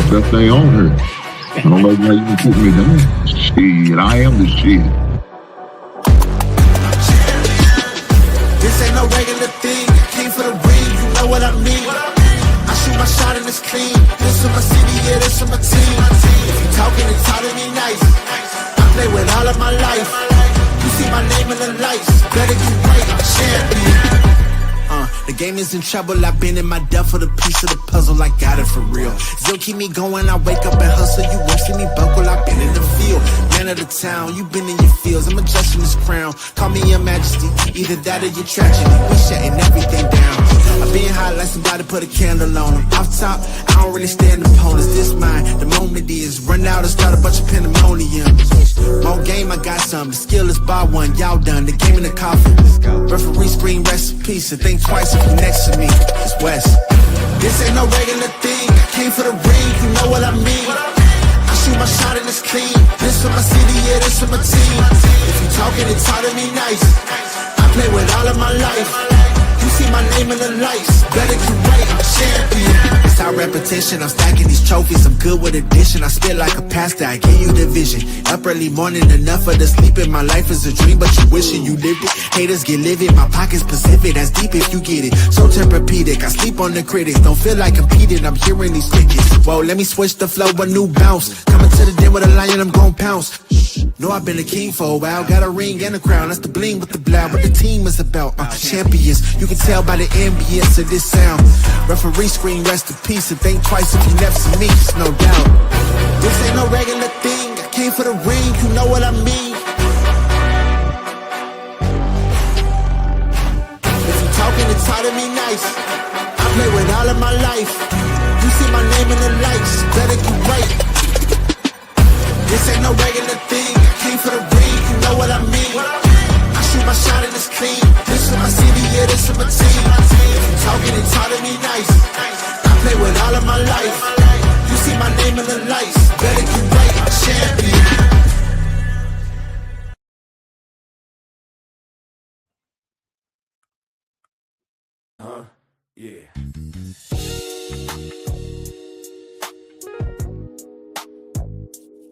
Best thing on her. I don't know why you can put me down. Shit, I am the shit. This ain't no regular thing. I came for the ring, you know what I mean. I shoot my shot and it's clean. This for my city, yeah, this for my team. If you talking and talking me nice, I play with all of my life. You see my name in the lights, better get right, I'm a champion. The game is in trouble, I've been in my depth for the piece of the puzzle, I got it for real. Still keep me going, I wake up and hustle, you won't see me buckle, I've been in the field. Man of the town, you been in your fields, I'm adjusting this crown. Call me your majesty, either that or your tragedy, we shutting everything down. I've been hot like somebody put a candle on them. Off top, I don't really stand opponents, this mine. The moment is run out and start a bunch of pandemonium. More game, I got some, the skill is bar one, y'all done, the game in the coffin. Referee scream rest in peace, and think twice if you next to me, it's West. This ain't no regular thing, I came for the ring, you know what I mean. I shoot my shot and it's clean, this for my city, yeah, this for my team. If you talking and talk to me nice, I play with all of my life. You see my name in the lights, better get right, I'm a champion. It's our repetition, I'm stacking these trophies, I'm good with addition. I spit like a pastor, I give you the vision. Up early morning, enough of the sleeping. My life is a dream, but you wishing you lived it. Haters get livid, my pocket's Pacific, that's deep if you get it. So Tempur-Pedic, I sleep on the critics. Don't feel like competing, I'm hearing these crickets. Whoa, let me switch the flow, a new bounce. Coming to the den with a lion, I'm gon' pounce. Know I've been a king for a while, got a ring and a crown, that's the bling with the blow. What the team is about, champions. You can tell by the ambience of this sound. Referee scream rest in peace, and think twice if you next to me, it's no doubt. This ain't no regular thing, I came for the ring, you know what I mean. If you talking and talk to me nice, I play with all of my life. You see my name in the lights, better get right. This ain't no regular thing, I came for the ring, you know what I mean. I shoot my shot and it's clean, this for my city, yeah, this for my team. If you talking and talk to me nice, I play with all of my life. You see my name in the lights, better get right, I'm a champion. Yeah.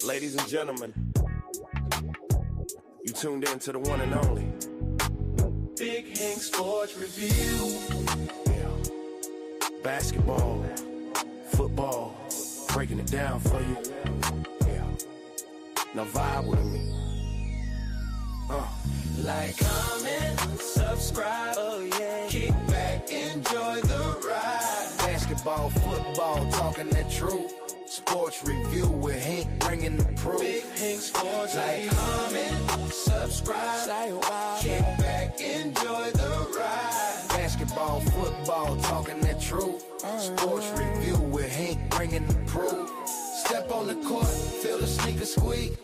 Ladies and gentlemen, you tuned in to the one and only Big Hank Sports Review. Basketball, football, breaking it down for you. Now vibe with me. Like, comment, subscribe, oh yeah. Kick back, enjoy the ride. Basketball, football, talking that truth. Sports review with Hank bringing the proof. Big Hank Sports. Like, comment, subscribe, say wow. Kick back, enjoy the ride. Basketball, football, talking that truth. Sports review with Hank bringing the proof. Step on the court, feel the sneaker squeak.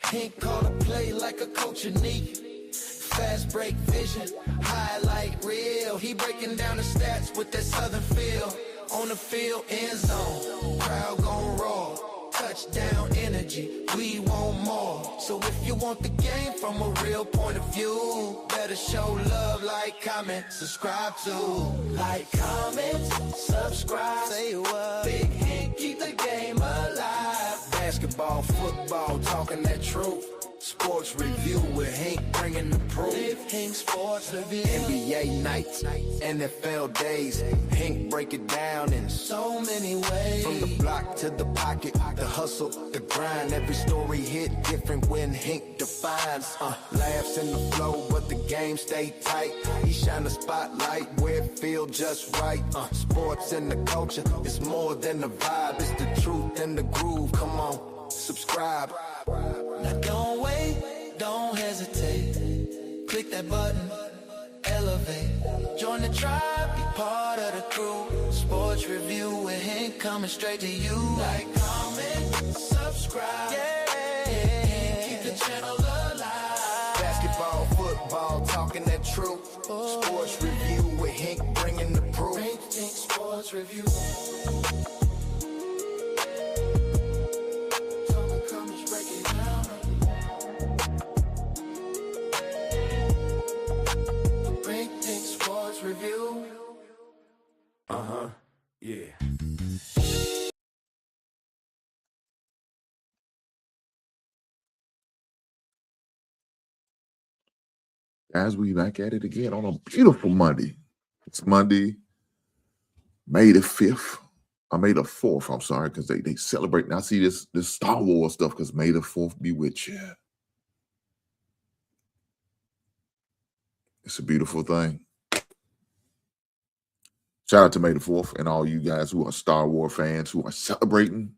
Hank call a play like a coach unique. Fast break vision, highlight reel. He breaking down the stats with that southern feel. On the field, end zone, crowd gon' roar. Touchdown energy, we want more. So if you want the game from a real point of view, better show love, like, comment, subscribe to. Like, comment, subscribe, say what. Big Hank, keep the game alive. Basketball, football, talking that truth. Sports review with Hank bringing the proof. Big Hank Sports Review. NBA nights, NFL days. Hank break it down in so many ways. From the block to the pocket, the hustle, the grind. Every story hit different when Hank defines. Laughs in the flow, but the game stay tight. He shine the spotlight where it feel just right. Sports and the culture, it's more than a vibe. It's the truth and the groove. Come on, subscribe. Now don't wait, don't hesitate. Click that button, elevate. Join the tribe, be part of the crew. Sports review with Hank coming straight to you. Like, comment, subscribe. Yeah, keep the channel alive. Basketball, football, talking that truth. Sports review with Hank bringing the proof. Hank Sports Review. Review. Yeah. Guys, we back at it again on a beautiful Monday. It's Monday, May the 5th. May the 4th, I'm sorry, because they celebrate. And I see this Star Wars stuff because May the 4th be with you. It's a beautiful thing. Shout out to May the 4th and all you guys who are Star Wars fans who are celebrating.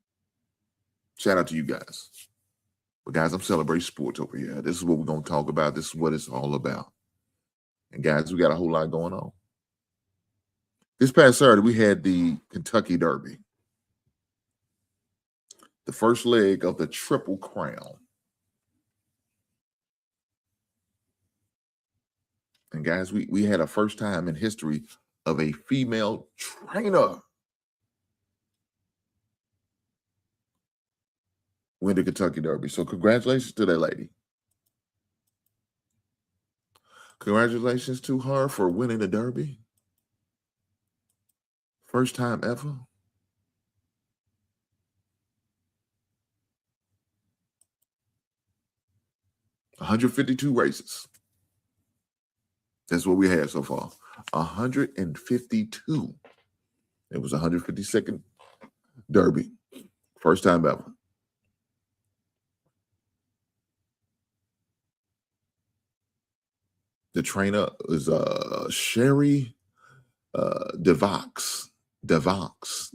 Shout out to you guys. But guys, I'm celebrating sports over here. This is what we're going to talk about. This is what it's all about. And guys, we got a whole lot going on. This past Saturday, we had the Kentucky Derby. The first leg of the Triple Crown. And guys, we had a first time in history of a female trainer win the Kentucky Derby. So congratulations to that lady. Congratulations to her for winning the Derby. First time ever. $152 races. That's what we had so far. 152. It was 152nd Derby. First time ever. The trainer is Sherry DeVox. DeVox.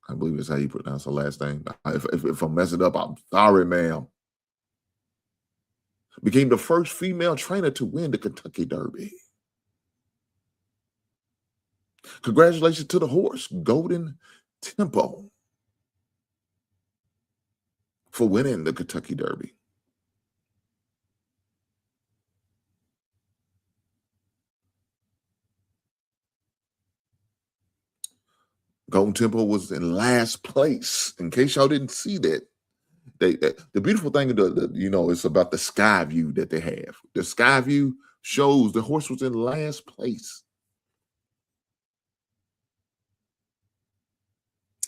I believe it's how you pronounce her last name. If I mess it up, I'm sorry, ma'am. Became the first female trainer to win the Kentucky Derby. Congratulations to the horse, Golden Tempo, for winning the Kentucky Derby. Golden Tempo was in last place. In case y'all didn't see that, the beautiful thing of it's about the sky view that they have. The sky view shows the horse was in last place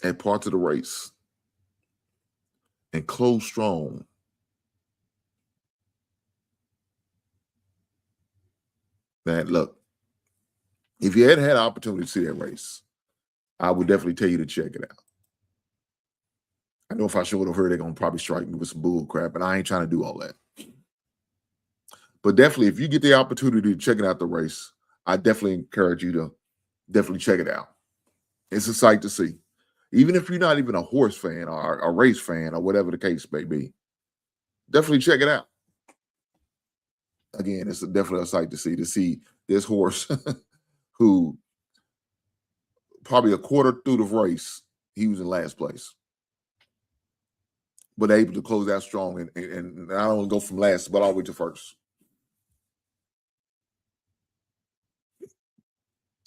at parts of the race and closed strong. Man, look, if you hadn't had an opportunity to see that race, I would definitely tell you to check it out. I know if I showed up here, they're going to probably strike me with some bull crap, and I ain't trying to do all that. But definitely, if you get the opportunity to check out the race, I definitely encourage you to definitely check it out. It's a sight to see. Even if you're not even a horse fan or a race fan or whatever the case may be, definitely check it out. Again, it's definitely a sight to see this horse who probably a quarter through the race, he was in last place. But able to close out strong and not only go from last, but all the way to first.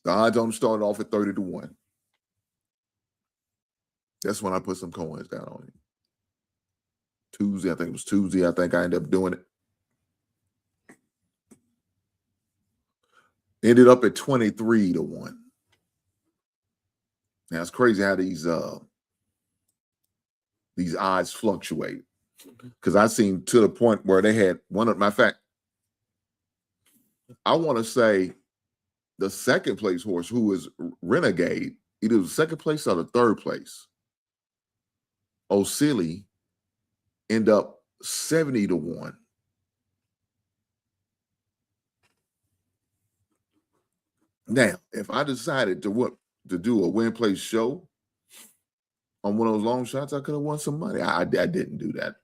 The odds on started off at 30-1. That's when I put some coins down on it. Tuesday, I think it was Tuesday. I think I ended up doing it. Ended up at 23-1. Now it's crazy how these odds fluctuate. Because I seen to the point where they had one of my fact. I want to say the second place horse, who was Renegade, either the second place or the third place. O'Silly end up 70-1. Now, if I decided to do a win place show on one of those long shots, I could have won some money. I didn't do that.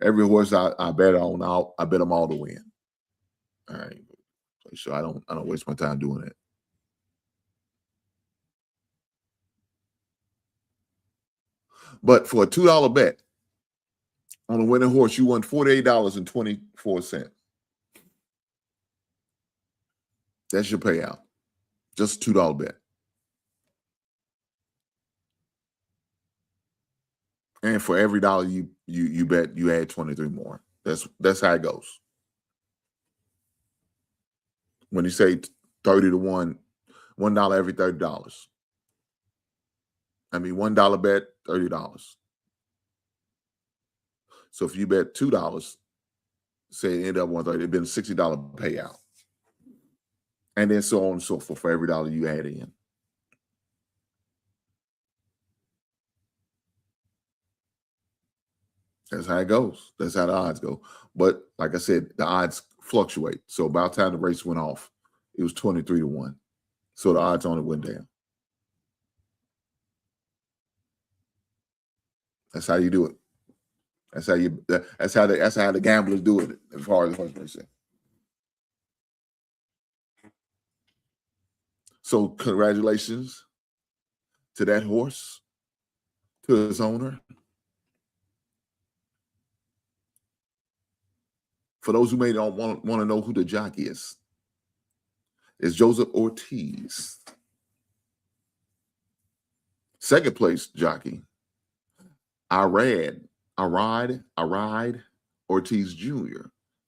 Every horse I bet on, I bet them all to win. All right, so I don't waste my time doing it. But for a $2 bet on a winning horse, you won $48.24. That's your payout. Just a $2 bet. And for every dollar you bet, you add 23 more. That's how it goes. When you say 30-1, $1 every $30. I mean, $1 bet, $30. So if you bet $2, say it ended up 130, it'd been $60 payout. And then so on and so forth for every dollar you add in. That's how it goes. That's how the odds go. But like I said, the odds fluctuate. So about the time the race went off, it was 23-1. So the odds on it went down. That's how you do it. That's how the gamblers do it as far as horse racing. So congratulations to that horse, to his owner. For those who may not want to know who the jockey is, it's Joseph Ortiz. Second place jockey, Arad Ortiz Jr.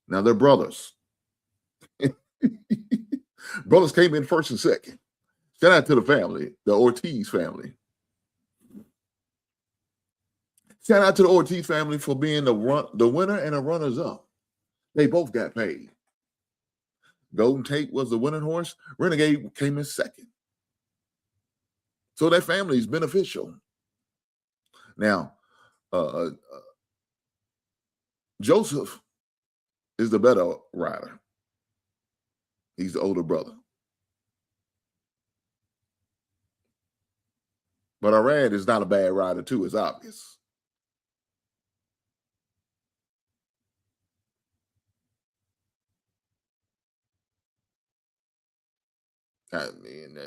Now they're brothers. Brothers came in first and second. Shout out to the family, the Ortiz family. Shout out to the Ortiz family for being the winner and the runners-up. They both got paid. Golden Tate was the winning horse. Renegade came in second. So that family is beneficial. Now, Joseph is the better rider. He's the older brother. But Arad is not a bad rider too, it's obvious. I mean,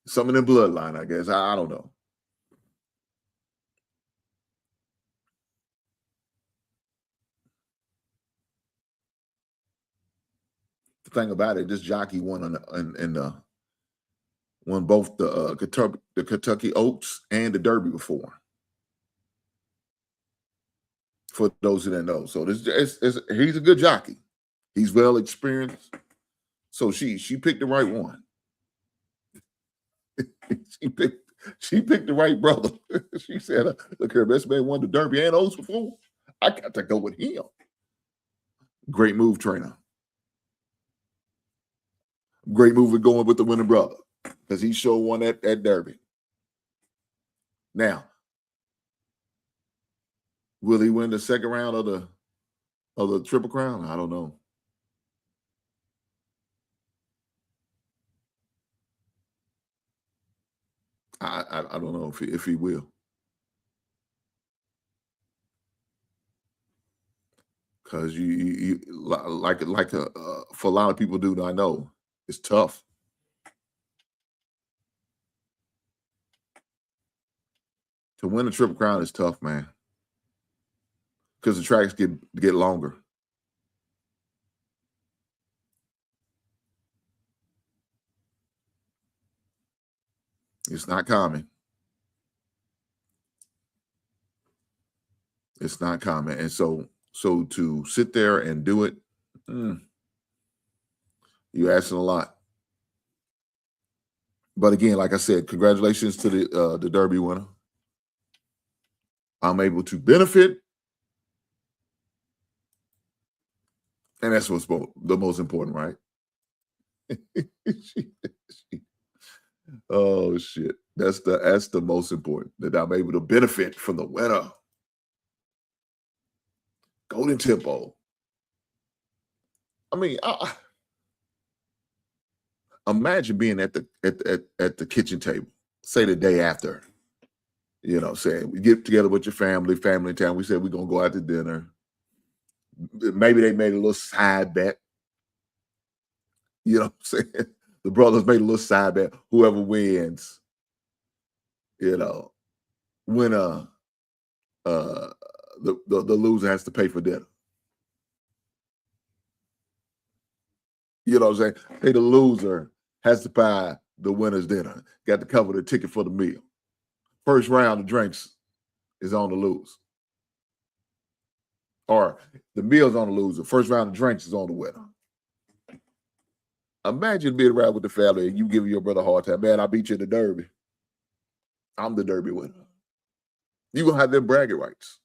some in the bloodline, I guess. I don't know. The thing about it, this jockey won won both the Kentucky Oaks and the Derby before. For those who didn't know, so he's a good jockey. He's well experienced. So she picked the right one. she picked the right brother. She said, "Look, her best man won the Derby and Oaks before. I got to go with him." Great move, trainer. Great move with going with the winning brother because he sure won at Derby. Now, will he win the second round of the Triple Crown? I don't know. I don't know if he will. Because you like for a lot of people do, I know it's tough. To win the Triple Crown is tough, man. Because the tracks get longer. It's not common. It's not common. And so to sit there and do it, you're asking a lot. But again, like I said, congratulations to the Derby winner. I'm able to benefit. And that's what's the most important, right? Oh shit. That's the most important, that I'm able to benefit from the winner. Golden Tempo. I mean, imagine being at the kitchen table, say the day after. You know, saying we get together with your family in town. We said we're gonna go out to dinner. Maybe they made a little side bet. You know what I'm saying? The brothers made a little side bet. Whoever wins, you know, when the loser has to pay for dinner. You know what I'm saying? Hey, the loser has to buy the winner's dinner. Got to cover the ticket for the meal. First round of drinks is on the loser. Or the meal's on the loser. First round of drinks is on the winner. Imagine being around with the family and you giving your brother a hard time. Man, I beat you in the Derby. I'm the Derby winner. You're going to have them bragging rights.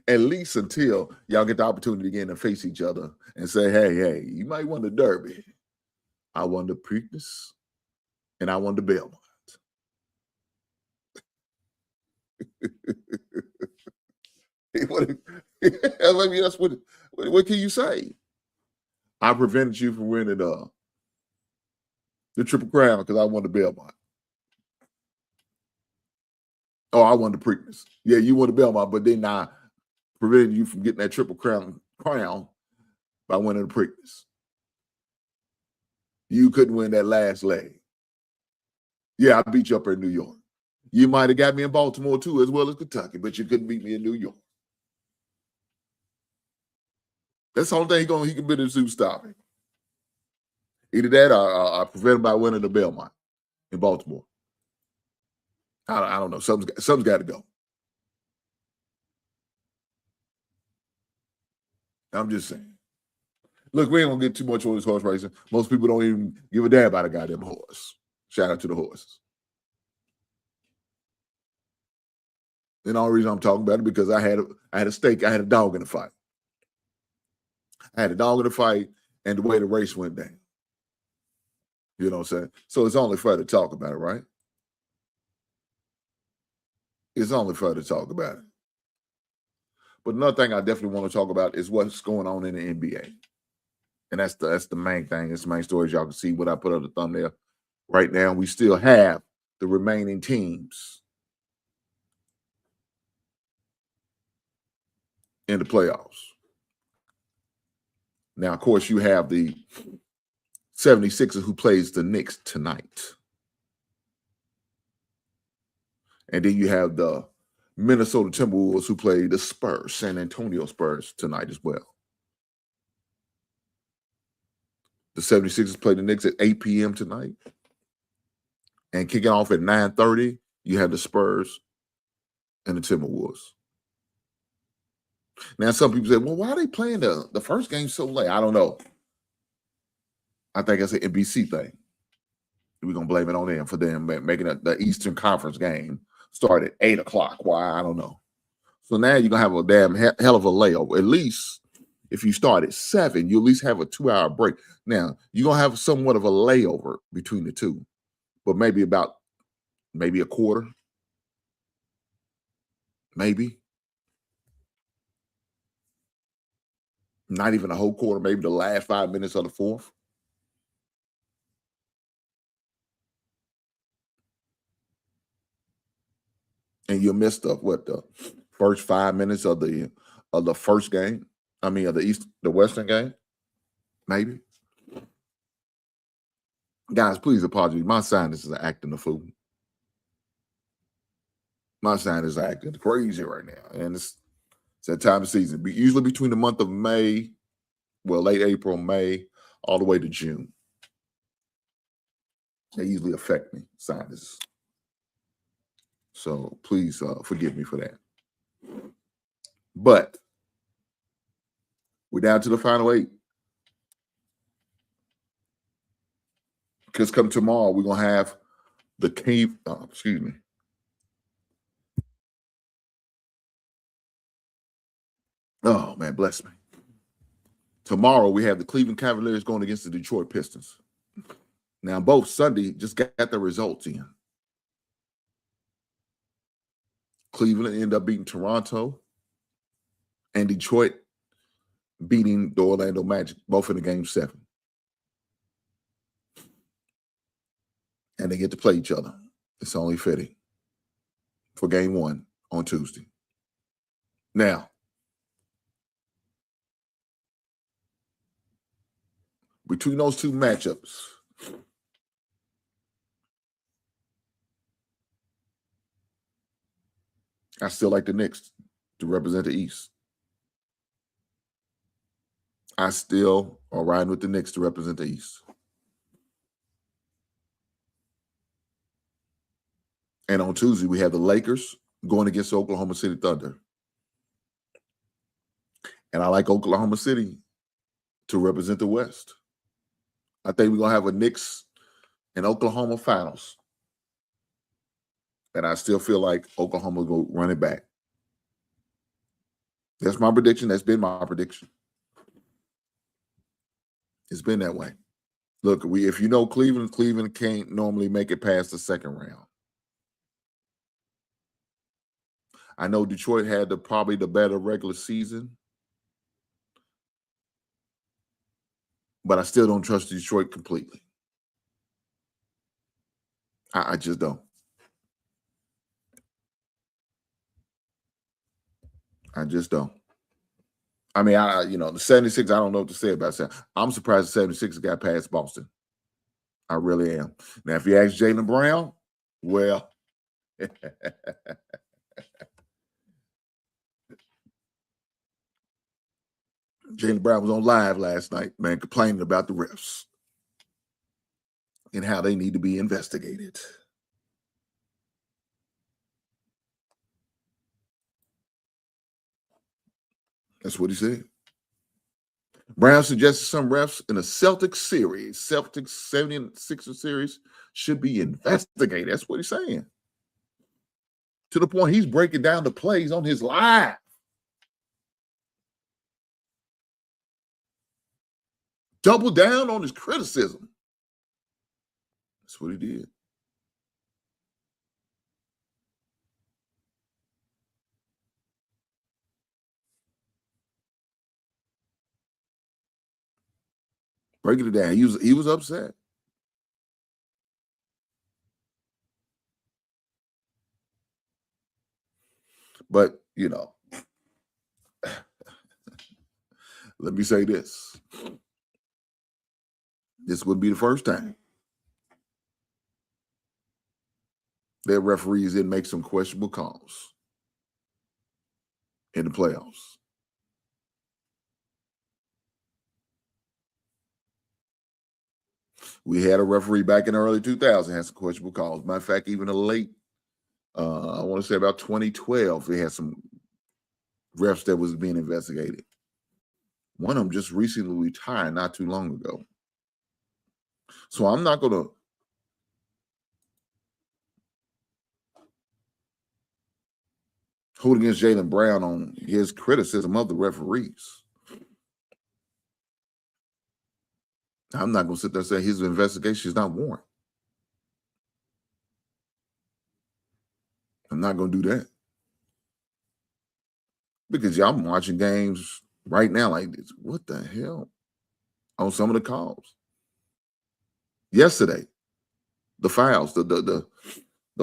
At least until y'all get the opportunity again to face each other and say, hey, you might win the Derby. I won the Preakness and I won the Belmont. I mean, that's what can you say? I prevented you from winning the Triple Crown because I won the Belmont. Oh, I won the Preakness. Yeah, you won the Belmont, but then I prevented you from getting that Triple Crown by winning the Preakness. You couldn't win that last leg. Yeah, I beat you up in New York. You might have got me in Baltimore too, as well as Kentucky, but you couldn't beat me in New York. That's the only thing he can do to stop me. Either that or I prevent him by winning the Belmont in Baltimore. I don't know. Something's got to go. I'm just saying. Look, we ain't gonna get too much on this horse racing. Most people don't even give a damn about a goddamn horse. Shout out to the horses. And the only reason I'm talking about it because I had a stake, I had a dog in the fight. I had a dog in the fight, and the way the race went down. You know what I'm saying? So it's only fair to talk about it, right? It's only fair to talk about it. But another thing I definitely want to talk about is what's going on in the NBA. And that's the main thing. It's the main story. As y'all can see what I put on the thumbnail. Right now, we still have the remaining teams in the playoffs. Now, of course, you have the 76ers who plays the Knicks tonight. And then you have the Minnesota Timberwolves who play the Spurs, San Antonio Spurs tonight as well. The 76ers play the Knicks at 8 p.m. tonight. And kicking off at 9:30, you have the Spurs and the Timberwolves. Now, some people say, well, why are they playing the first game so late? I don't know. I think it's an NBC thing. We're going to blame it on them for them making the Eastern Conference game start at 8 o'clock. Why? I don't know. So now you're going to have a damn hell of a layover. At least if you start at 7, you at least have a 2-hour break. Now, you're going to have somewhat of a layover between the two, but maybe a quarter. Maybe. Not even a whole quarter, maybe the last 5 minutes of the fourth. And you missed the first 5 minutes of the first game. I mean, of the Western game, maybe. Guys, please apologize. My sinus is acting the fool. My sinus is acting crazy right now, and it's that time of season. Usually between the month of May, late April, May, all the way to June. They usually affect me, sinus. So please forgive me for that. But we're down to the final 8. Because come tomorrow, we're going to have the cave. Excuse me. Oh, man, bless me. Tomorrow, we have the Cleveland Cavaliers going against the Detroit Pistons. Now, both Sunday just got the results in. Cleveland ended up beating Toronto, and Detroit beating the Orlando Magic, both in the Game 7. And they get to play each other. It's only fitting for Game 1 on Tuesday. Now, between those two matchups, I still like the Knicks to represent the East. I still are riding with the Knicks to represent the East. And on Tuesday, we have the Lakers going against the Oklahoma City Thunder. And I like Oklahoma City to represent the West. I think we're going to have a Knicks and Oklahoma finals. And I still feel like Oklahoma will go run it back. That's my prediction. That's been my prediction. It's been that way. Look, if you know Cleveland can't normally make it past the second round. I know Detroit had probably the better regular season, but I still don't trust Detroit completely. I just don't. I just don't. I mean, the 76, I don't know what to say about that. I'm surprised the 76 got past Boston. I really am. Now, if you ask Jaylen Brown, well, Jaylen Brown was on live last night, man, complaining about the refs and how they need to be investigated. That's what he said. Brown suggested some refs in a Celtics 76er series, should be investigated. That's what he's saying. To the point he's breaking down the plays on his live. Double down on his criticism. That's what he did. Breaking it down. He was upset. But, let me say this. This would be the first time that referees didn't make some questionable calls in the playoffs. We had a referee back in the early 2000s had some questionable calls. Matter of fact, even a late, I want to say about 2012, they had some refs that was being investigated. One of them just recently retired not too long ago. So I'm not going to hold against Jaylen Brown on his criticism of the referees. I'm not going to sit there and say his investigation is not warranted. I'm not going to do that. Because I'm watching games right now like this. What the hell? On some of the calls. Yesterday, the fouls, the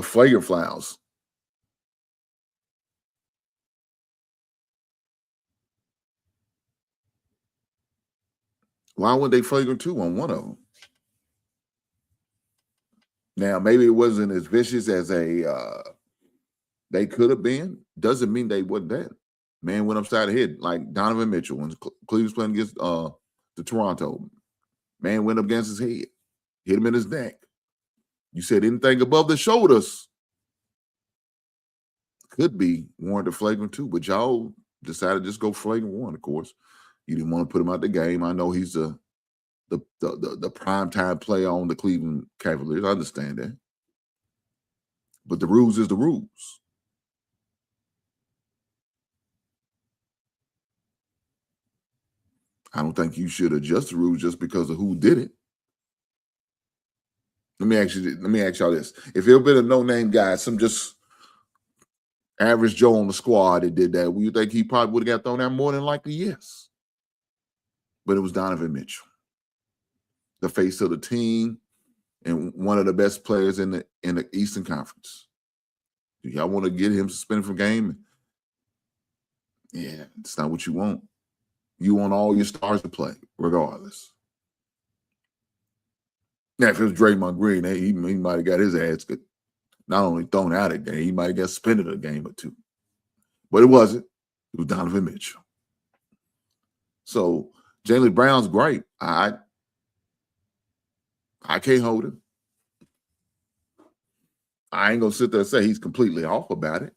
flagrant fouls. Why would they flagrant 2 on one of them? Now, maybe it wasn't as vicious as they could have been. Doesn't mean they wasn't that. Man went upside the head, like Donovan Mitchell when Cleveland's playing against the Toronto. Man went up against his head, hit him in his neck. You said anything above the shoulders could be warranted flagrant 2, but y'all decided to just go flagrant 1, of course. You didn't want to put him out the game. I know he's the primetime player on the Cleveland Cavaliers. I understand that. But the rules is the rules. I don't think you should adjust the rules just because of who did it. Let me ask y'all this. If it had been a no-name guy, some just average Joe on the squad that did that, would you think he probably would have got thrown out? More than likely, yes. But it was Donovan Mitchell, the face of the team and one of the best players in the Eastern Conference. Do y'all want to get him suspended from game? Yeah, it's not what you want. You want all your stars to play, regardless. Now, if it was Draymond Green, he might have got his ass not only thrown out a game, he might have got suspended a game or 2. But it wasn't. It was Donovan Mitchell. So Jaylen Brown's great. I can't hold him. I ain't gonna sit there and say he's completely off about it.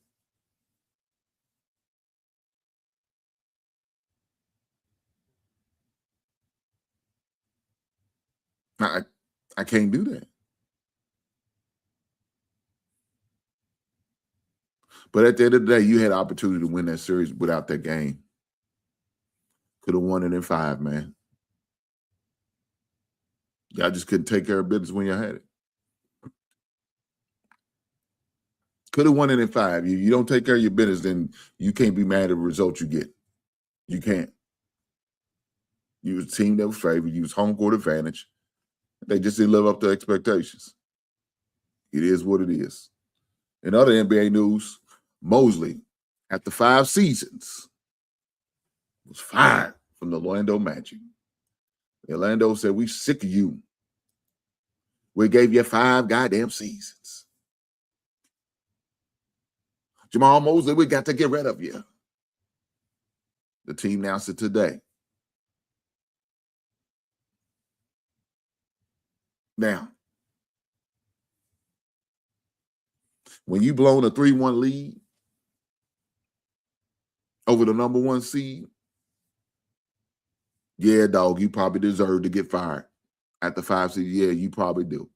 I can't do that. But at the end of the day, you had an opportunity to win that series without that game. Could have won it in 5, man. Y'all just couldn't take care of business when you had it. Could have won it in 5. You don't take care of your business, then you can't be mad at the result you get. You can't. You was a team that was favored. You was home court advantage. They just didn't live up to expectations. It is what it is. In other NBA news, Mosley, after 5 seasons, was fired from the Orlando Magic. Orlando said, "We sick of you. We gave you 5 goddamn seasons. Jamal Mosley, we got to get rid of you." The team announced it today. Now, when you blown a 3-1 lead over the number 1 seed, yeah, dog, you probably deserve to get fired at the 5 seed. Yeah, you probably do.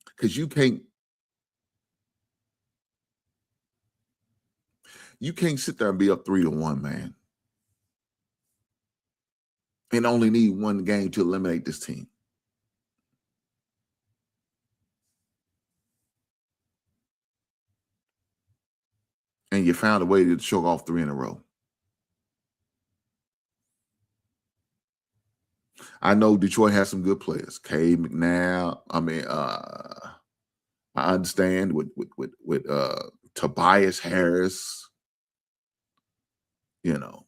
Because you can't sit there and be up 3-1, man, and only need 1 game to eliminate this team. And you found a way to choke off 3 in a row. I know Detroit has some good players. Cade McNabb. I understand with Tobias Harris. You know,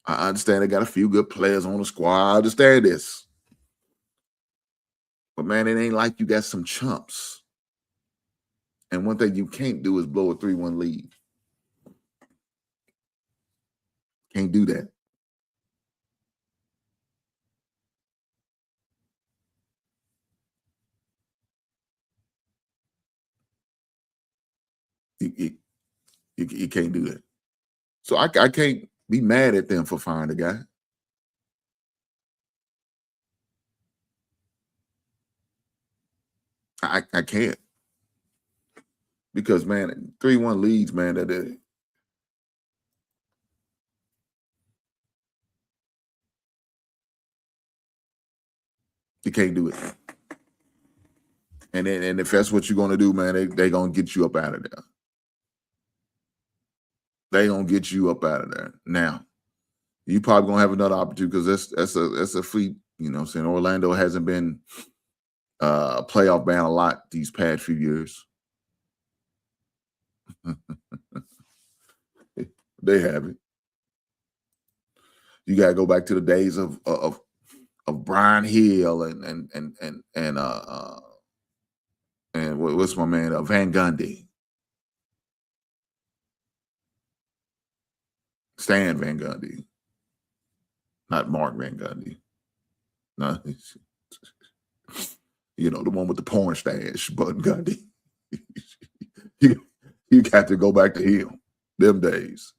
I understand they got a few good players on the squad. I understand this. But, man, it ain't like you got some chumps. And one thing you can't do is blow a 3-1 lead. Can't do that. You can't do that. So I can't be mad at them for firing the guy. I can't. Because, man, 3-1 leads, man, you can't do it. And if that's what you're going to do, man, they going to get you up out of there. They going to get you up out of there. Now, you probably going to have another opportunity because that's a feat. You know what I'm saying? Orlando hasn't been a playoff bound a lot these past few years. They haven't. You got to go back to the days of Brian Hill and what's my man Van Gundy, Stan Van Gundy, not Mark Van Gundy. No, you know, the one with the porn stash, Bud Gundy. you got to go back to him. Them days.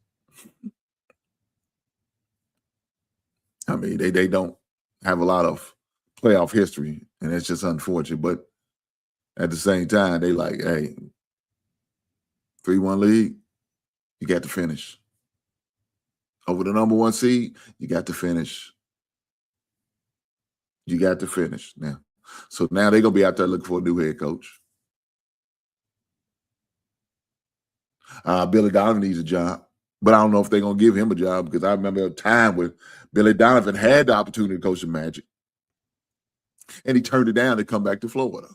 I mean, they don't have a lot of playoff history, and it's just unfortunate. But at the same time, they like, hey, 3-1 league, you got to finish. Over the number 1 seed, you got to finish. You got to finish now. So now they're going to be out there looking for a new head coach. Billy Donovan needs a job, but I don't know if they're going to give him a job because I remember a time when Billy Donovan had the opportunity to coach the Magic, and he turned it down to come back to Florida.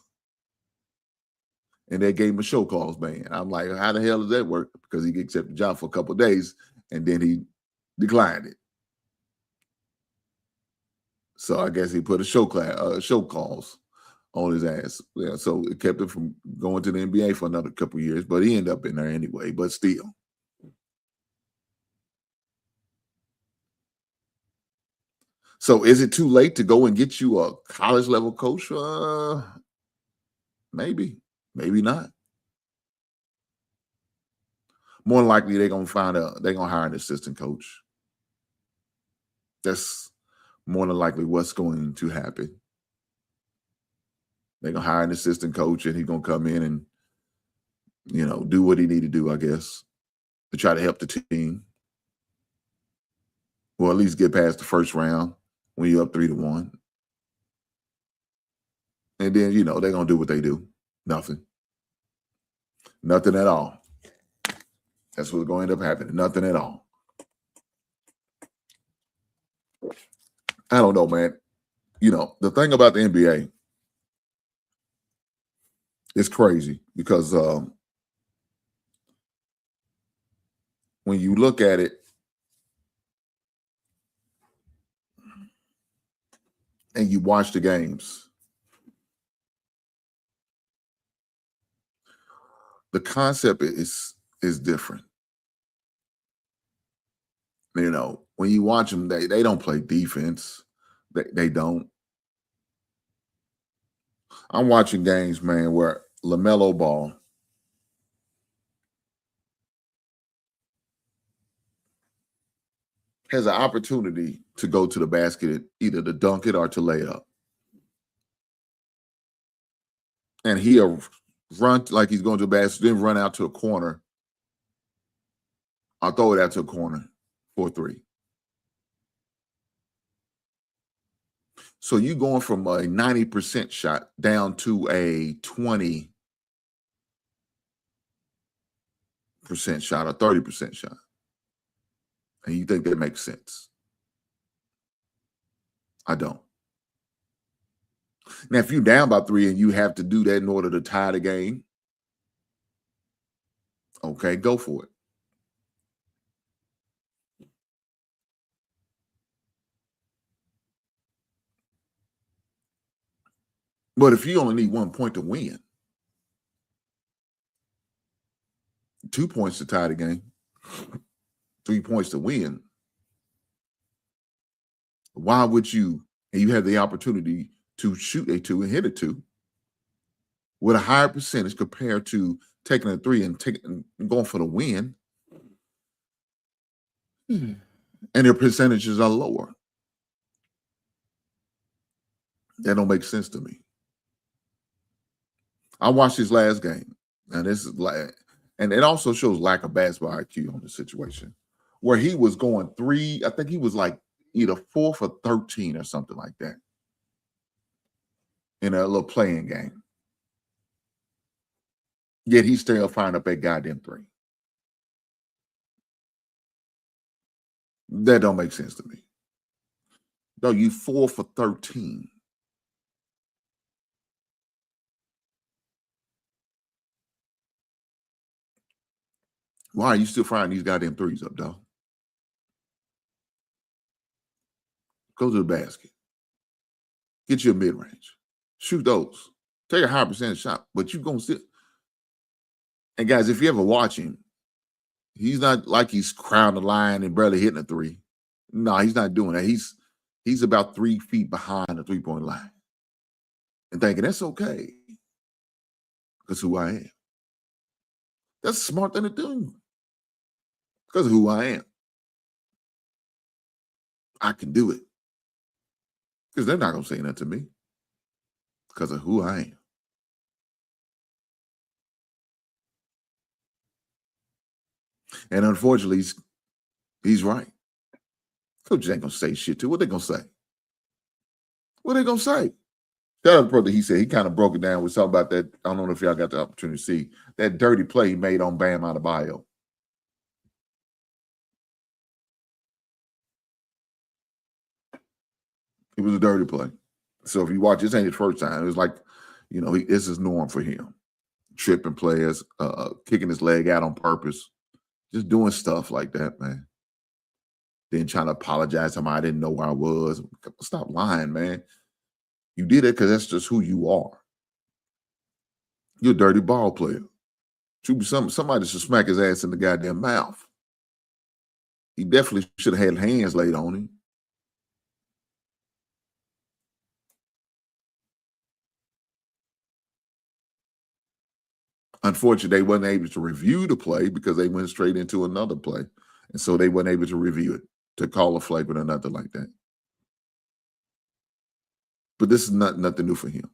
And they gave him a show cause ban. I'm like, how the hell does that work? Because he accepted the job for a couple of days, and then he declined it. So I guess he put a show cause on his ass. Yeah, so it kept him from going to the NBA for another couple of years, but he ended up in there anyway, but still. So is it too late to go and get you a college level coach? Maybe, maybe not. More than likely, they're gonna hire an assistant coach. That's more than likely what's going to happen. They're gonna hire an assistant coach, and he's gonna come in and, you know, do what he need to do, I guess, to try to help the team. or at least get past the first round when you're up 3-1. And then, they're going to do what they do. Nothing. Nothing at all. That's what's going to end up happening. Nothing at all. I don't know, man. The thing about the NBA is crazy because when you look at it and you watch the games, the concept is different. When you watch them, they don't play defense. They don't. I'm watching games, man, where LaMelo Ball has an opportunity to go to the basket, either to dunk it or to lay up. And he'll run like he's going to the basket, then run out to a corner. I'll throw it out to a corner for 3. So you going from a 90% shot down to a 20% shot or 30% shot. And you think that makes sense? I don't. Now, if you're down by 3 and you have to do that in order to tie the game, okay, go for it. But if you only need 1 point to win, 2 points to tie the game, 3 points to win, why would you, and you have the opportunity to shoot a 2 and hit a 2 with a higher percentage compared to taking a 3 and going for the win, and their percentages are lower? That don't make sense to me. I watched his last game, and this is and it also shows lack of basketball IQ on the situation, where he was going 3. I think he was like either 4 for 13 or something like that in a little playing game. Yet he still firing up that goddamn 3. That don't make sense to me. No, you 4 for 13. Why are you still firing these goddamn 3s up, dog? Go to the basket. Get you a mid-range. Shoot those. Take a high percentage shot, but you're going to still. And guys, if you ever watch him, he's not like he's crowding the line and barely hitting a 3. No, he's not doing that. He's about 3 feet behind the 3-point line and thinking that's okay because who I am. That's a smart thing to do because of who I am. I can do it because they're not going to say that to me because of who I am. And unfortunately, he's right. Coaches ain't going to say shit to. What they going to say? What they going to say? The other brother, he said, he kind of broke it down with something about that. I don't know if y'all got the opportunity to see that dirty play he made on Bam Adebayo. It was a dirty play. So if you watch, this ain't his first time. It was like, this is norm for him. Tripping players, kicking his leg out on purpose, just doing stuff like that, man. Then trying to apologize to him, I didn't know where I was. Stop lying, man. You did it because that's just who you are. You're a dirty ball player. Somebody should smack his ass in the goddamn mouth. He definitely should have had hands laid on him. Unfortunately, they wasn't able to review the play because they went straight into another play. And so they weren't able to review it, to call a flagrant or nothing like that. But this is nothing new for him.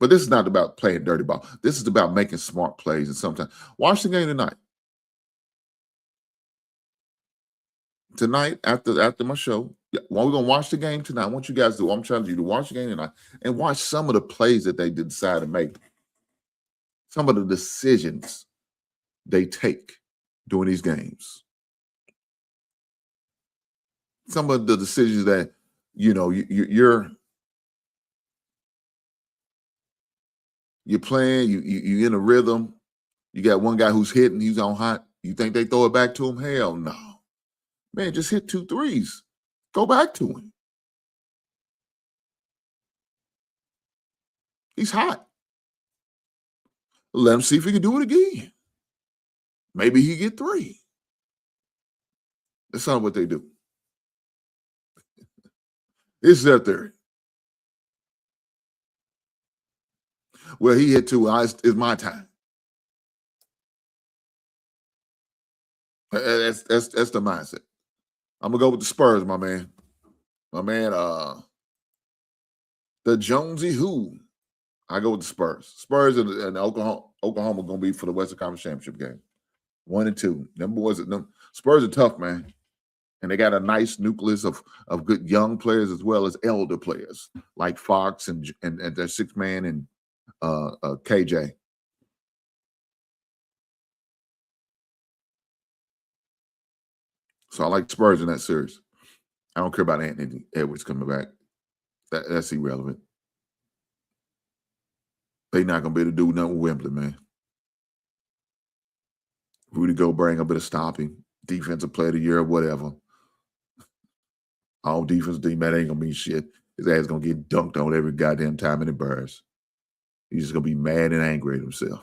But this is not about playing dirty ball. This is about making smart plays. And sometimes, watch the game tonight. tonight after my show, while we're gonna watch the game tonight, I want you guys to. I'm trying you to watch the game tonight and watch some of the plays that they decide to make, some of the decisions they take during these games, some of the decisions that you're playing, you in a rhythm. You got one guy who's hitting, he's on hot. You think they throw it back to him? Hell no. Man, just hit 2 threes. Go back to him. He's hot. Let him see if he can do it again. Maybe he get 3. That's not what they do. It's their theory. Well, he hit 2. It's my time. That's the mindset. I'm gonna go with the Spurs, my man. The Jonesy who. I go with the Spurs. Spurs and Oklahoma gonna be for the Western Conference Championship game. 1 and 2. Them boys, Spurs are tough, man. And they got a nice nucleus of good young players as well as elder players like Fox and their 6th man and KJ. So I like Spurs in that series. I don't care about Anthony Edwards coming back. That's irrelevant. They're not going to be able to do nothing with Wembley, man. Rudy Gobert a bit of stopping, defensive player of the year, whatever. All defense team, that ain't going to mean shit. His ass going to get dunked on every goddamn time in the Bears. He's just going to be mad and angry at himself.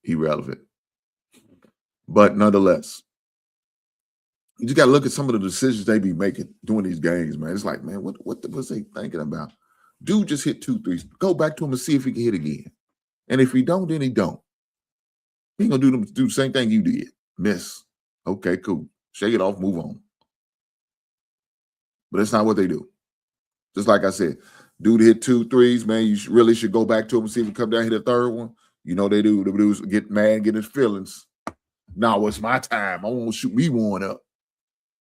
Irrelevant. But nonetheless, you just got to look at some of the decisions they be making during these games, man. It's like, man, what was they thinking about? Dude just hit 2 threes. Go back to him and see if he can hit again. And if he don't, then he don't. He ain't going to do the same thing you did. Miss. Okay, cool. Shake it off, move on. But that's not what they do. Just like I said, dude hit 2 threes, man. You really should go back to him and see if he come down and hit a 3rd one. You know they do. The dudes get mad, get his feelings. Now it's my time. I want to shoot me one up.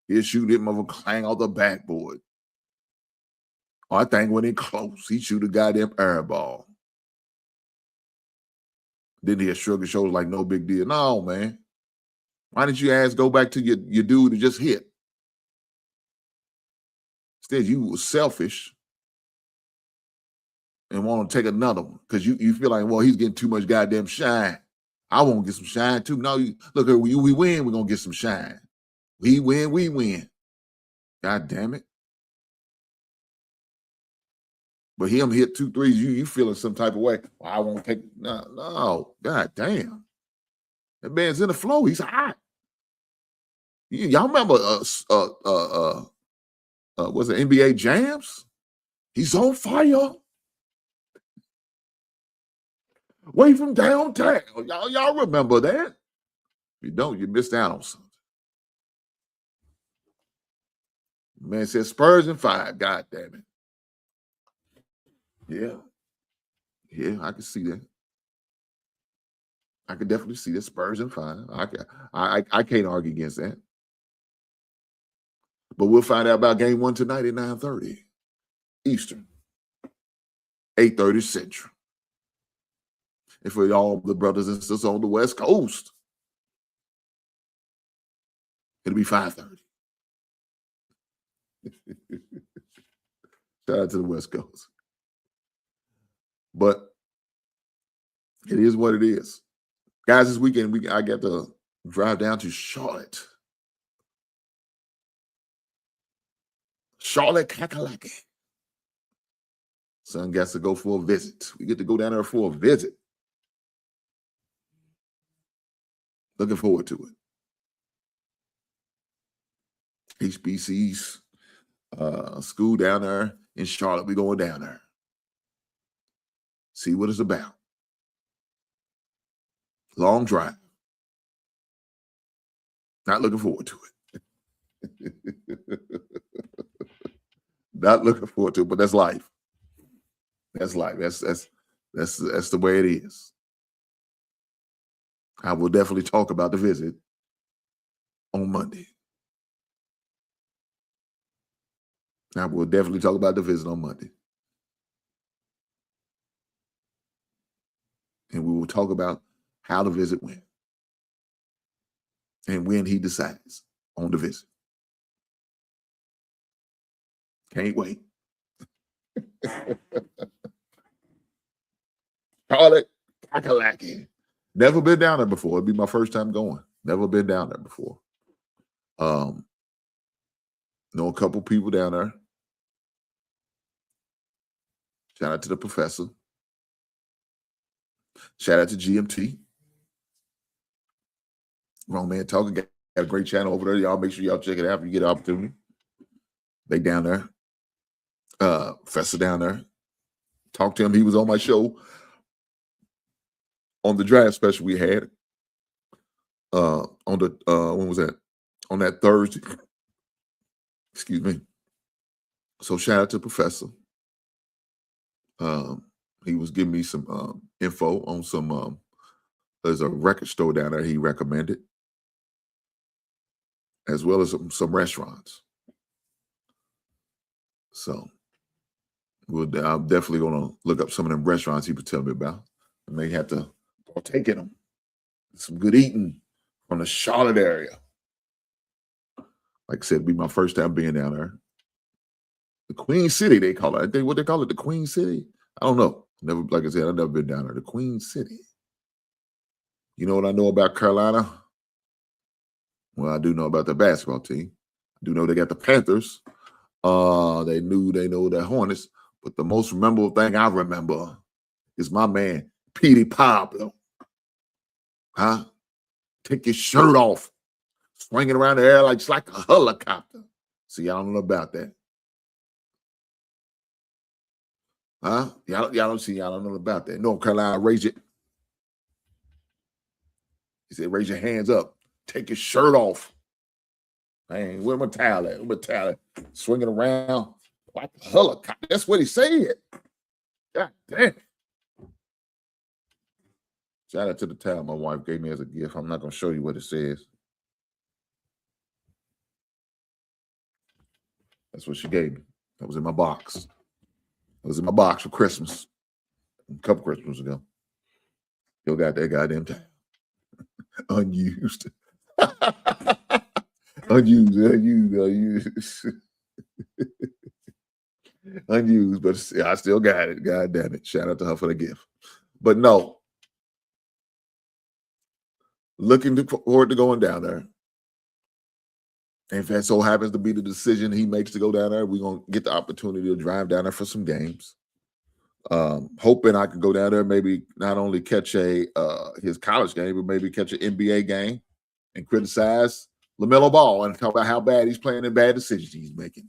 He'll shoot him of a clang off the backboard. Oh, I think when it close, he shoot a goddamn air ball. Then he'll shrug his shoulders like no big deal. No, man. Why didn't you go back to your dude to just hit? Instead, you were selfish and want to take another one because you feel like, well, he's getting too much goddamn shine. I want to get some shine too. No, look, we win, we're going to get some shine. We win, we win. God damn it. But him hit 2 threes, you feeling some type of way. Well, I won't take, no, God damn. That man's in the flow. He's hot. Y'all remember was it NBA Jams? He's on fire. Way from downtown. Y'all remember that? If you don't, you missed out on something. Man said Spurs in 5. God damn it. Yeah. Yeah, I can see that. I could definitely see that. Spurs in 5. I can't argue against that. But we'll find out about game 1 tonight at 9:30 Eastern, 8:30 Central. And for all the brothers and sisters on the West Coast, it'll be 5:30. Shout out to the West Coast. But it is what it is. Guys, this weekend, I got to drive down to Charlotte. Charlotte Kakalaki. Son gets to go for a visit. We get to go down there for a visit. Looking forward to it. HBC's school down there in Charlotte. We're going down there. See what it's about. Long drive. Not looking forward to it. Not looking forward to it, but that's life. That's life. That's the way it is. I will definitely talk about the visit on Monday. I will definitely talk about the visit on Monday. And we will talk about how the visit went and when he decides on the visit. Can't wait. Charlotte Kakalaki. Never been down there before. It'd be my first time going. Never been down there before. Know a couple people down there. Shout out to the professor. Shout out to GMT. Wrong Man Talking. Got a great channel over there. Y'all make sure y'all check it out if you get an opportunity. They down there. Professor down there. Talked to him. He was on my show on the draft special we had. On the when was that? On that Thursday. Excuse me. So shout out to Professor. He was giving me some info on some there's a record store down there he recommended, as well as some restaurants. So I'm definitely gonna look up some of them restaurants he was telling me about. I may have to partake in them. Some good eating from the Charlotte area. Like I said, it'd be my first time being down there. The Queen City, they call it. I think what they call it, the Queen City. I don't know. Never, like I said, I've never been down there. The Queen City. You know what I know about Carolina? Well, I do know about the basketball team. I do know they got the Panthers. They know the Hornets. But the most memorable thing I remember is my man, Petey Pablo. Huh? Take your shirt off. Swinging around the air like it's like a helicopter. See, y'all don't know about that. Huh? Y'all don't know about that. North Carolina, raise it. He said, raise your hands up. Take your shirt off. Man, where my towel at? Where my towel at? Swinging around like a helicopter. That's what he said. God damn. Shout out to the towel my wife gave me as a gift. I'm not going to show you what it says. That's what she gave me. That was in my box. It was in my box for Christmas. A couple Christmases ago. Still got that goddamn towel. Unused. Unused. Unused, but I still got it. God damn it. Shout out to her for the gift. But no. Looking forward to going down there. And if that so happens to be the decision he makes to go down there, we're going to get the opportunity to drive down there for some games. Hoping I could go down there, maybe not only catch his college game, but maybe catch an NBA game and criticize LaMelo Ball and talk about how bad he's playing and bad decisions he's making.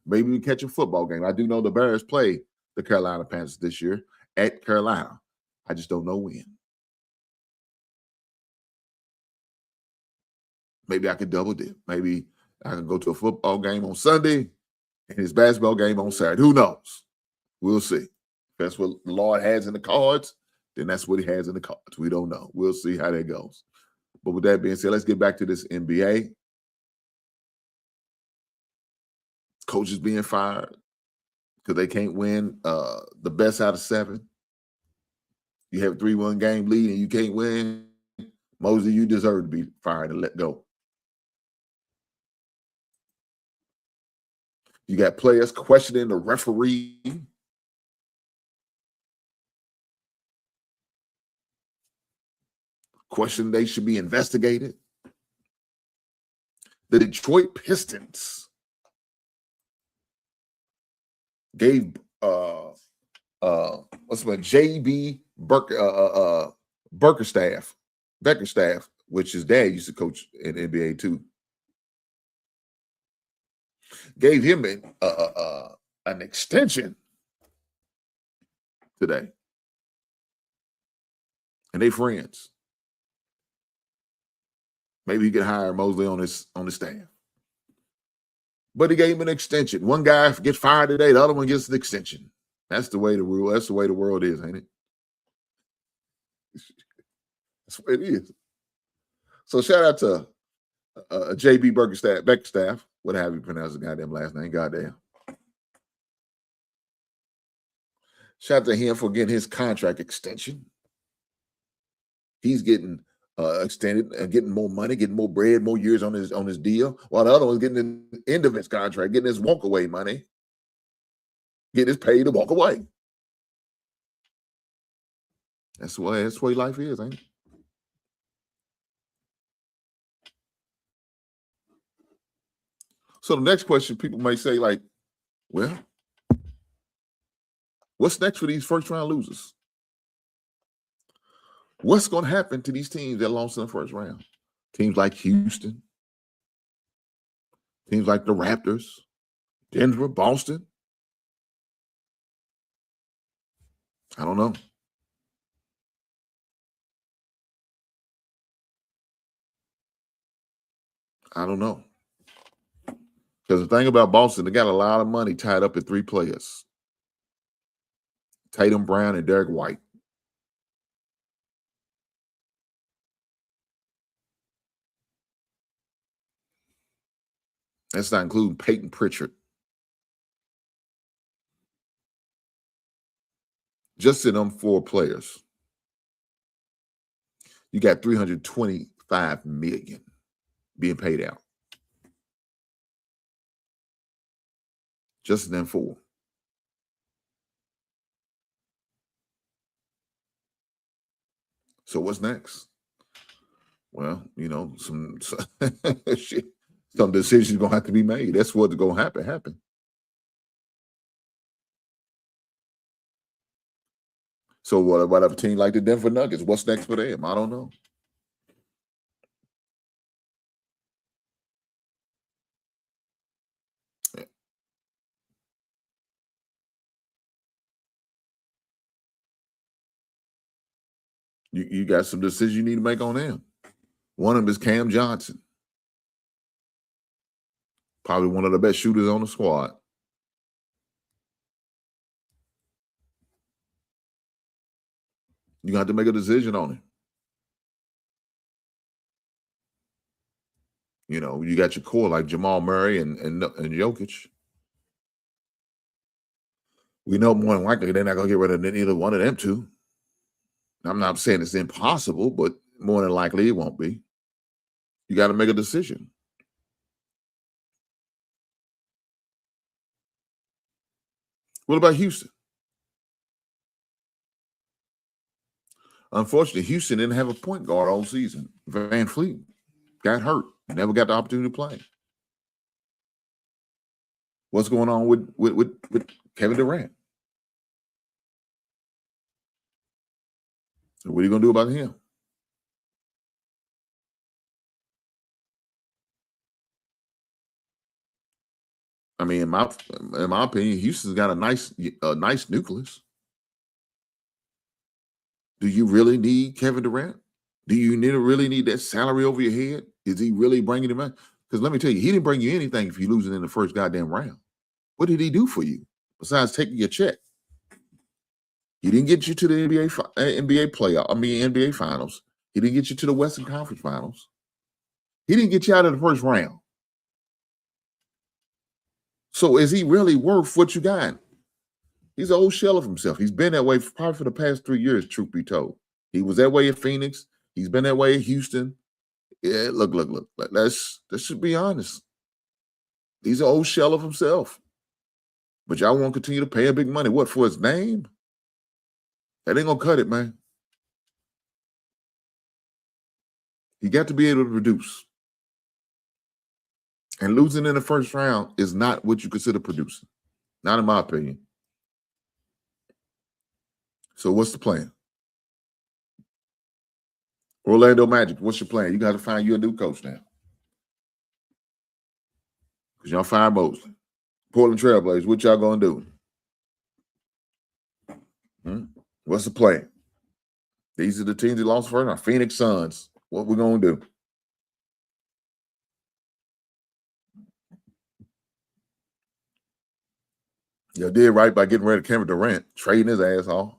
Maybe we catch a football game. I do know the Bears play the Carolina Panthers this year at Carolina. I just don't know when. Maybe I could double dip. Maybe I can go to a football game on Sunday and his basketball game on Saturday. Who knows? We'll see. If that's what the Lord has in the cards, then that's what he has in the cards. We don't know. We'll see how that goes. But with that being said, let's get back to this NBA. Coaches being fired because they can't win the best out of 7. You have a 3-1 game lead and you can't win. Mosley, you deserve to be fired and let go. You got players questioning the referee. Question they should be investigated. The Detroit Pistons gave JB Beckerstaff, which his dad used to coach in NBA too, gave him an extension today, and they friends. Maybe he could hire Mosley on his staff. But he gave him an extension. One guy gets fired today, the other one gets an extension. That's the way the world is, ain't it? That's what it is. So shout out to JB Beckerstaff, what have you pronounce the goddamn last name? Goddamn. Shout out to him for getting his contract extension. He's getting extended and getting more money, getting more bread, more years on his deal, while the other one's getting the end of his contract, getting his walk away money, getting his pay to walk away. That's the way life is, ain't it? So the next question people may say, like, well, what's next for these first round losers? What's going to happen to these teams that lost in the first round? Teams like Houston, teams like the Raptors, Denver, Boston. I don't know. I don't know. Because the thing about Boston, they got a lot of money tied up in 3 players: Tatum, Brown, and Derek White. That's not including Peyton Pritchard. Just in them 4 players, you got $325 million being paid out. Just in them 4. So what's next? Well, some shit, some decisions gonna have to be made. That's what's gonna happen. So what about a team like the Denver Nuggets? What's next for them? I don't know. You got some decisions you need to make on them. One of them is Cam Johnson, probably one of the best shooters on the squad. You got to make a decision on him. You got your core like Jamal Murray and Jokic. We know more than likely they're not going to get rid of either one of them two. I'm not saying it's impossible, but more than likely it won't be. You got to make a decision. What about Houston? Unfortunately, Houston didn't have a point guard all season. Van Fleet got hurt. Never got the opportunity to play. What's going on with Kevin Durant? What are you going to do about him? I mean, in my opinion, Houston's got a nice nucleus. Do you really need Kevin Durant? Do you really need that salary over your head? Is he really bringing him in? Because let me tell you, he didn't bring you anything if you're losing in the first goddamn round. What did he do for you besides taking your check? He didn't get you to the NBA Finals. He didn't get you to the Western Conference Finals. He didn't get you out of the first round. So is he really worth what you got? He's an old shell of himself. He's been that way probably for the past 3 years, truth be told. He was that way at Phoenix. He's been that way at Houston. Yeah, look. Let's just be honest. He's an old shell of himself. But y'all want to continue to pay him big money. What, for his name? That ain't going to cut it, man. You got to be able to produce. And losing in the first round is not what you consider producing. Not in my opinion. So what's the plan? Orlando Magic, what's your plan? You got to find you a new coach now. Because y'all fired Mosley. Portland Trailblazers, what y'all going to do? What's the plan? These are the teams that lost first round. Phoenix Suns, what we going to do? Y'all did right by getting rid of Kevin Durant, trading his ass off.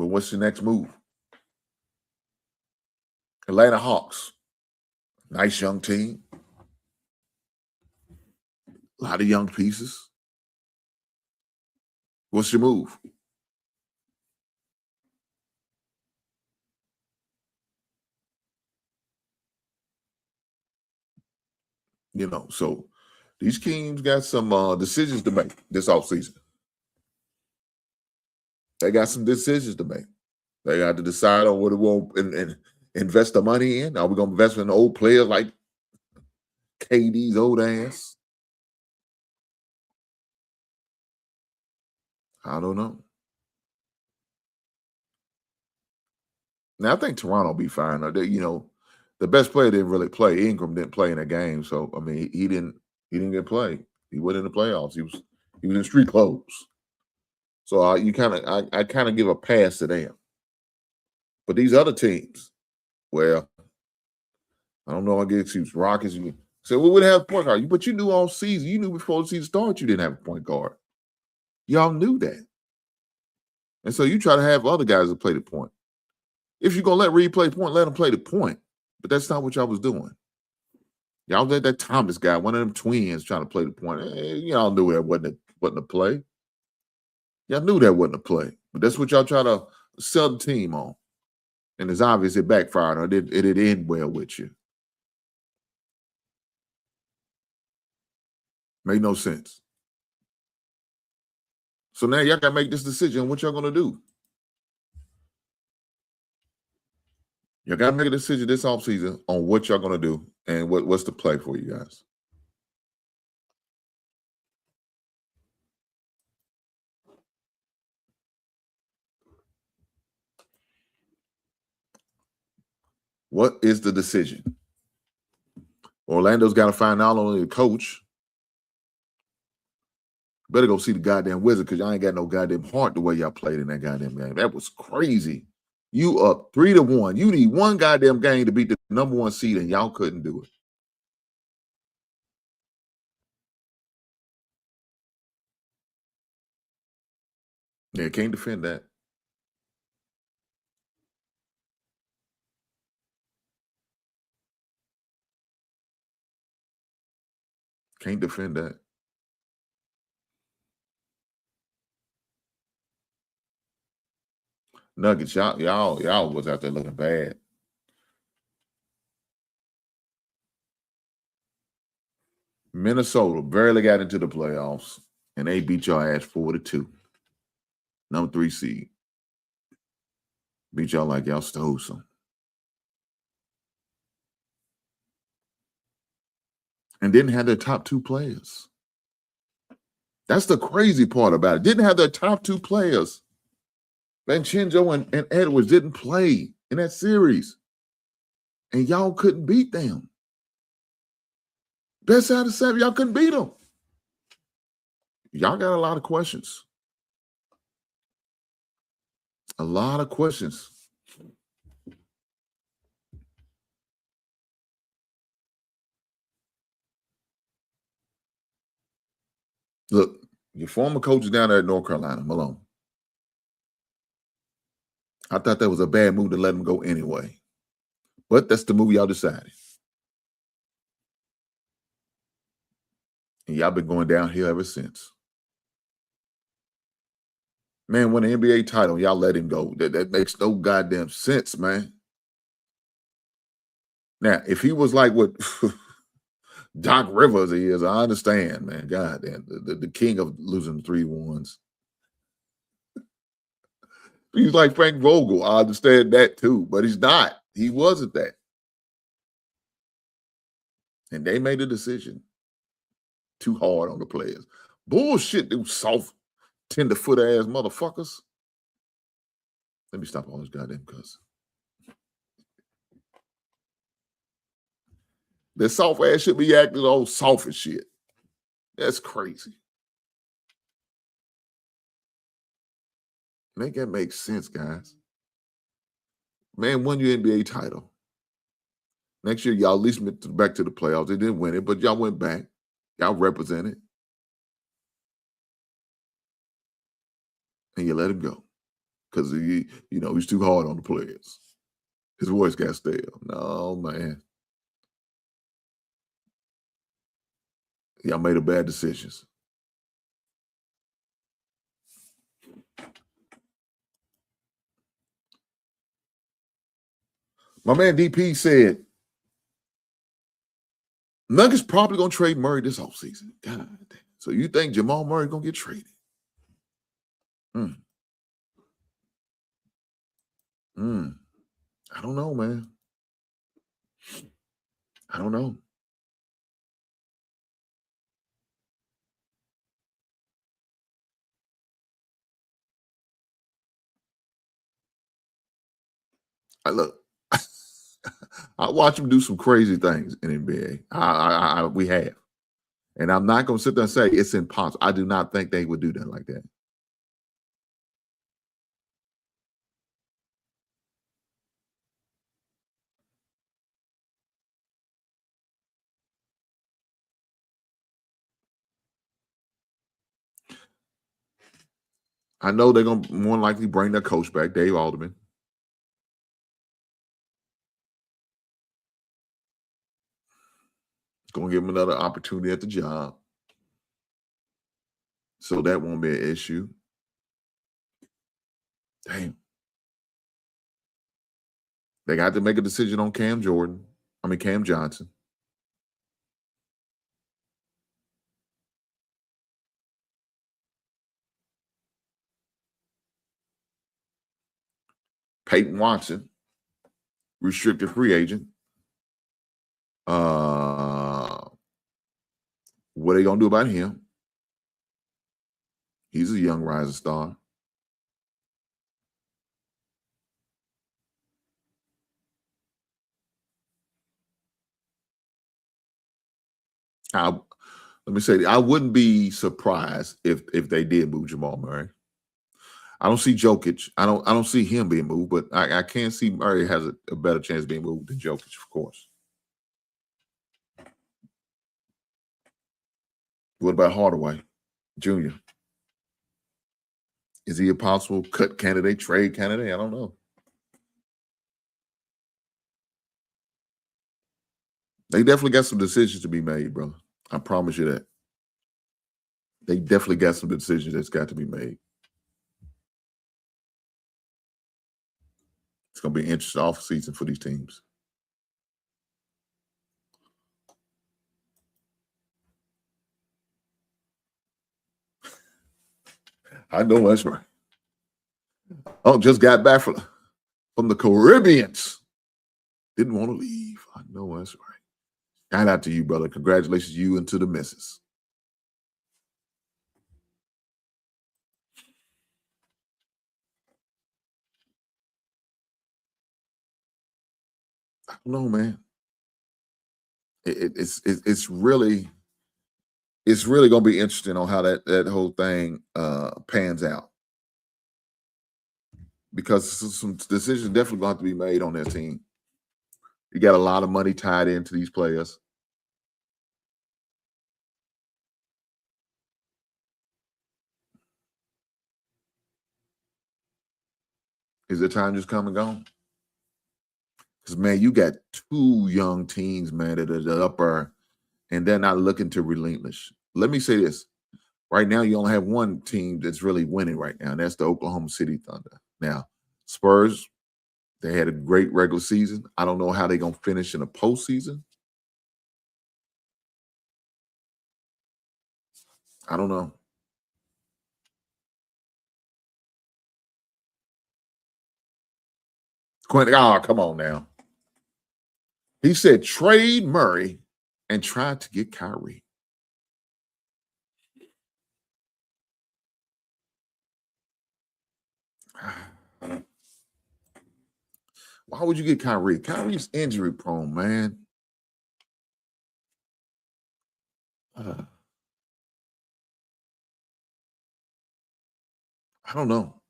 But what's your next move? Atlanta Hawks. Nice young team. A lot of young pieces. What's your move? You know, so these teams got some decisions to make this offseason. They got some decisions to make. They got to decide on what they want and invest the money in. Are we going to invest in old players like KD's old ass? I don't know. Now, I think Toronto will be fine. You know, the best player didn't really play. Ingram didn't play in that game. So, I mean, he didn't get played. He went in the playoffs. He was in street clothes. So I kind of give a pass to them. But these other teams, well, I don't know. I guess he was Rockets. So we would have a point guard. But you knew all season. You knew before the season started you didn't have a point guard. Y'all knew that. And so you try to have other guys that play the point. If you're going to let Reed play the point, let him play the point. But that's not what y'all was doing. Y'all let that Thomas guy, one of them twins, trying to play the point. Y'all knew that wasn't a play. Y'all knew that wasn't a play. But that's what y'all try to sell the team on. And it's obvious it backfired or it didn't end well with you. Made no sense. So now y'all got to make this decision on what y'all going to do. You got to make a decision this offseason on what y'all going to do and what's the play for you guys. What is the decision? Orlando's got to find not only the coach. Better go see the goddamn Wizard because y'all ain't got no goddamn heart the way y'all played in that goddamn game. That was crazy. You up 3-1. You need one goddamn game to beat the number 1 seed, and y'all couldn't do it. Yeah, can't defend that. Can't defend that. Nuggets, y'all was out there looking bad. Minnesota barely got into the playoffs, and they beat y'all ass 4-2. Number 3 seed. Beat y'all like y'all stole some. And didn't have their top 2 players. That's the crazy part about it. Didn't have their top 2 players. Vincenzo and Edwards didn't play in that series. And y'all couldn't beat them. Best out of 7, y'all couldn't beat them. Y'all got a lot of questions. A lot of questions. Look, your former coach is down there at North Carolina, Malone. I thought that was a bad move to let him go anyway. But that's the move y'all decided. And y'all been going downhill ever since. Man, won an NBA title, y'all let him go. That makes no goddamn sense, man. Now, if he was like what Doc Rivers is, I understand, man. God damn, the king of losing 3-1s. He's like Frank Vogel. I understand that too, but he's not. He wasn't that. And they made a decision. Too hard on the players. Bullshit, them soft, tenderfoot ass motherfuckers. Let me stop all this goddamn cuss. That soft ass should be acting all soft as shit. That's crazy. Make that make sense, guys. Man won your NBA title. Next year, y'all at least went back to the playoffs. They didn't win it, but y'all went back. Y'all represented. And you let him go. because he's too hard on the players. His voice got stale. No, man. Y'all made a bad decisions. My man DP said Nuggets probably gonna trade Murray this offseason. God damn. So you think Jamal Murray gonna get traded? I don't know, man. I don't know. Look, I watch him do some crazy things in NBA. We have. And I'm not going to sit there and say it's impossible. I do not think they would do that like that. I know they're going to more likely bring their coach back, Dave Alderman. Going to give him another opportunity at the job. So that won't be an issue. Damn. They got to make a decision on Cam Johnson. Peyton Watson, restricted free agent. What are they going to do about him? He's a young rising star. Let me say, I wouldn't be surprised if they did move Jamal Murray. I don't see Jokic. I don't see him being moved, but I can see Murray has a better chance of being moved than Jokic, of course. What about Hardaway Jr.? Is he a possible cut candidate, trade candidate? I don't know. They definitely got some decisions to be made, brother. I promise you that. They definitely got some decisions that's got to be made. It's going to be an interesting offseason for these teams. I know that's right. Oh, just got back from the Caribbeans. Didn't want to leave. I know that's right. Shout out to you, brother. Congratulations, you and to the missus. I don't know, man. It's really going to be interesting on how that whole thing pans out, because some decisions definitely going to have to be made on their team. You got a lot of money tied into these players. Is their time just come and gone? Because, man, you got two young teams, man, that are the upper, and they're not looking to relinquish. Let me say this. Right now, you only have one team that's really winning right now, and that's the Oklahoma City Thunder. Now, Spurs, they had a great regular season. I don't know how they're going to finish in the postseason. I don't know. Quentin, come on now. He said trade Murray and try to get Kyrie. Why would you get Kyrie? Kyrie's injury prone, man. I don't know.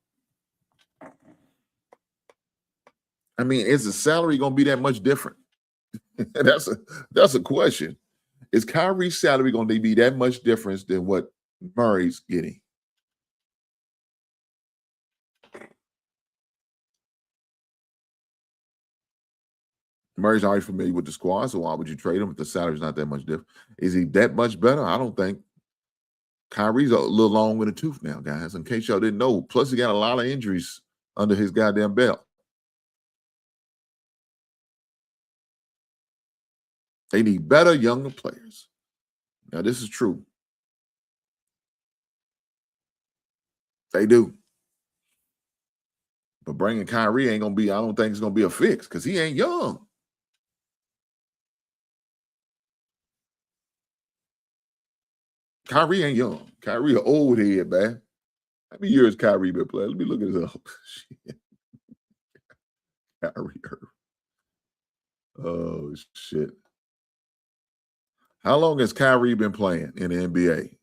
I mean, is the salary going to be that much different? That's a question. Is Kyrie's salary going to be that much different than what Murray's getting? Murray's already familiar with the squad, so why would you trade him if the salary's not that much different? Is he that much better? I don't think. Kyrie's a little long in the tooth now, guys, in case y'all didn't know. Plus, he got a lot of injuries under his goddamn belt. They need better, younger players. Now, this is true. They do. But bringing Kyrie ain't going to be, I don't think it's going to be a fix because he ain't young. Kyrie ain't young. Kyrie an old head, man. How many years Kyrie been playing? Let me look at this up. Kyrie Irving. Oh, shit. How long has Kyrie been playing in the NBA?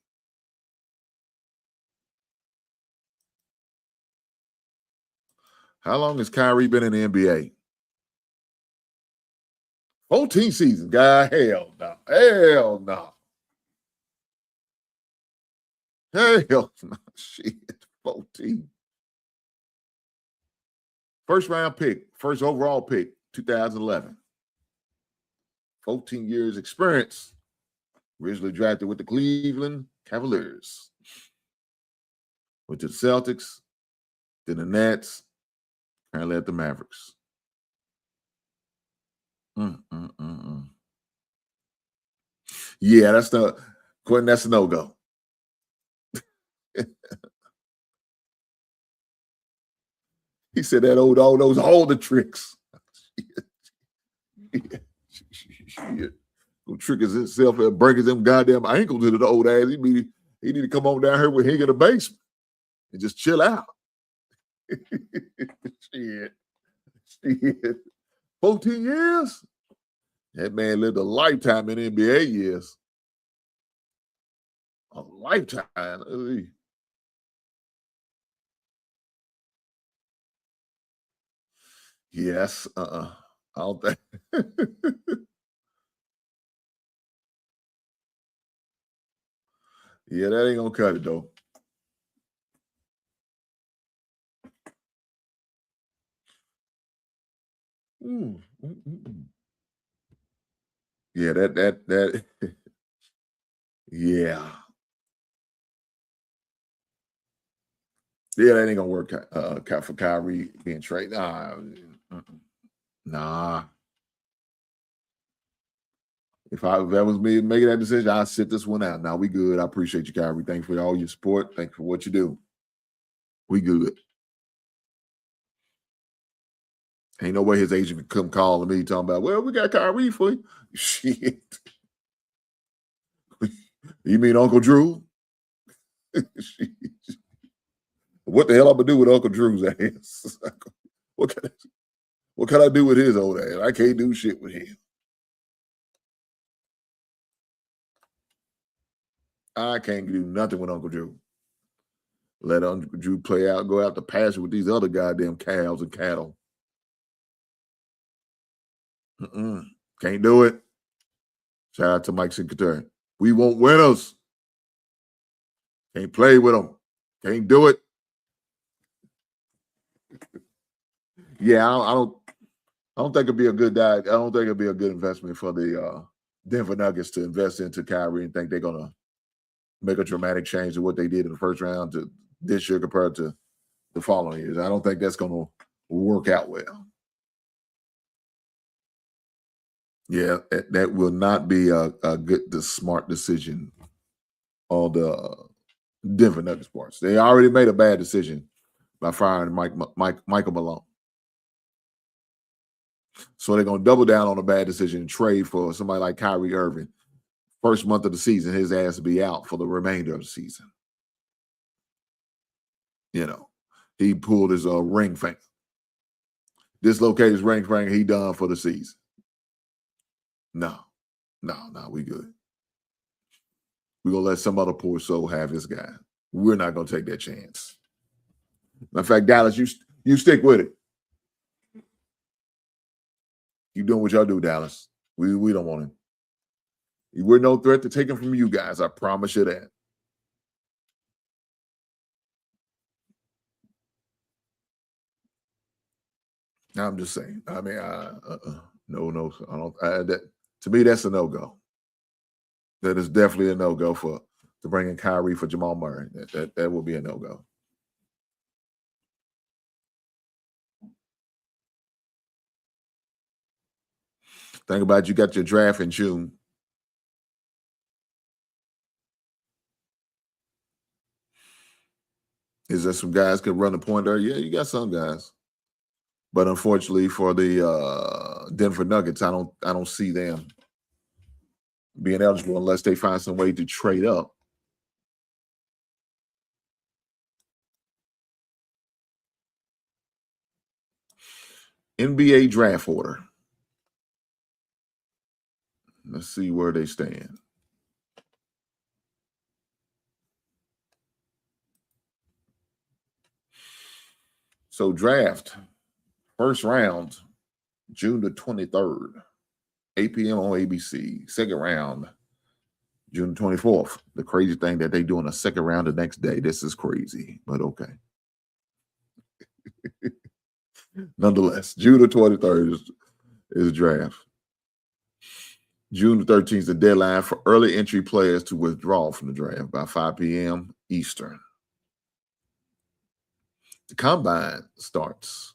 How long has Kyrie been in the NBA? 14 seasons. God, hell no. Hell no. Hell no. Shit. 14. First round pick, first overall pick, 2011. 14 years experience. Originally drafted with the Cleveland Cavaliers. Went to the Celtics, then the Nets, currently at the Mavericks. Yeah, that's Quentin, that's a no-go. He said that all those all the tricks. Shit. Gonna trick himself and break his them goddamn ankles into the old ass. He need to come on down here with Hing in the basement and just chill out. Shit. 14 years? That man lived a lifetime in NBA years. A lifetime. Yes. I don't think. Yeah, that ain't gonna cut it though. Yeah, that yeah. Yeah, that ain't gonna work for Kyrie being traded. Nah. If that was me making that decision, I'd sit this one out. Now we good. I appreciate you, Kyrie. Thanks for all your support. Thanks for what you do. We good. Ain't no way his agent could come calling me talking about, well, we got Kyrie for you. Shit. You mean Uncle Drew? What the hell I'm gonna do with Uncle Drew's ass? What can I do with his old ass? I can't do shit with him. I can't do nothing with Uncle Drew. Let Uncle Drew play out, go out to pasture with these other goddamn cows and cattle. Can't do it. Shout out to Mike Sinclair. We want winners. Can't play with them. Can't do it. Yeah, I don't think it'd be a good diet. I don't think it'd be a good investment for the Denver Nuggets to invest into Kyrie and think they're gonna make a dramatic change to what they did in the first round to this year compared to the following years. I don't think that's gonna work out well. Yeah, that will not be the smart decision on the Denver Nuggets parts. They already made a bad decision by firing Michael Malone. So they're going to double down on a bad decision and trade for somebody like Kyrie Irving. First month of the season, his ass will be out for the remainder of the season. You know, he pulled his ring finger. Dislocated his ring finger. He done for the season. No, we good. We're going to let some other poor soul have this guy. We're not going to take that chance. Matter of fact, Dallas, you stick with it. You doing what y'all do, Dallas. We don't want him. We're no threat to take him from you guys. I promise you that. I'm just saying. I mean, No. I don't. To me, that's a no-go. That is definitely a no-go to bring in Kyrie for Jamal Murray. That would be a no-go. Think about it, you got your draft in June. Is there some guys could run the point there? Yeah, you got some guys. But unfortunately for the Denver Nuggets, I don't see them being eligible unless they find some way to trade up. NBA draft order. Let's see where they stand. So draft, first round, June the 23rd, 8 p.m. on ABC. Second round, June 24th. The crazy thing that they doing a second round the next day. This is crazy, but okay. Nonetheless, June the 23rd is draft. June the 13th is the deadline for early entry players to withdraw from the draft by 5 p.m. Eastern. The combine starts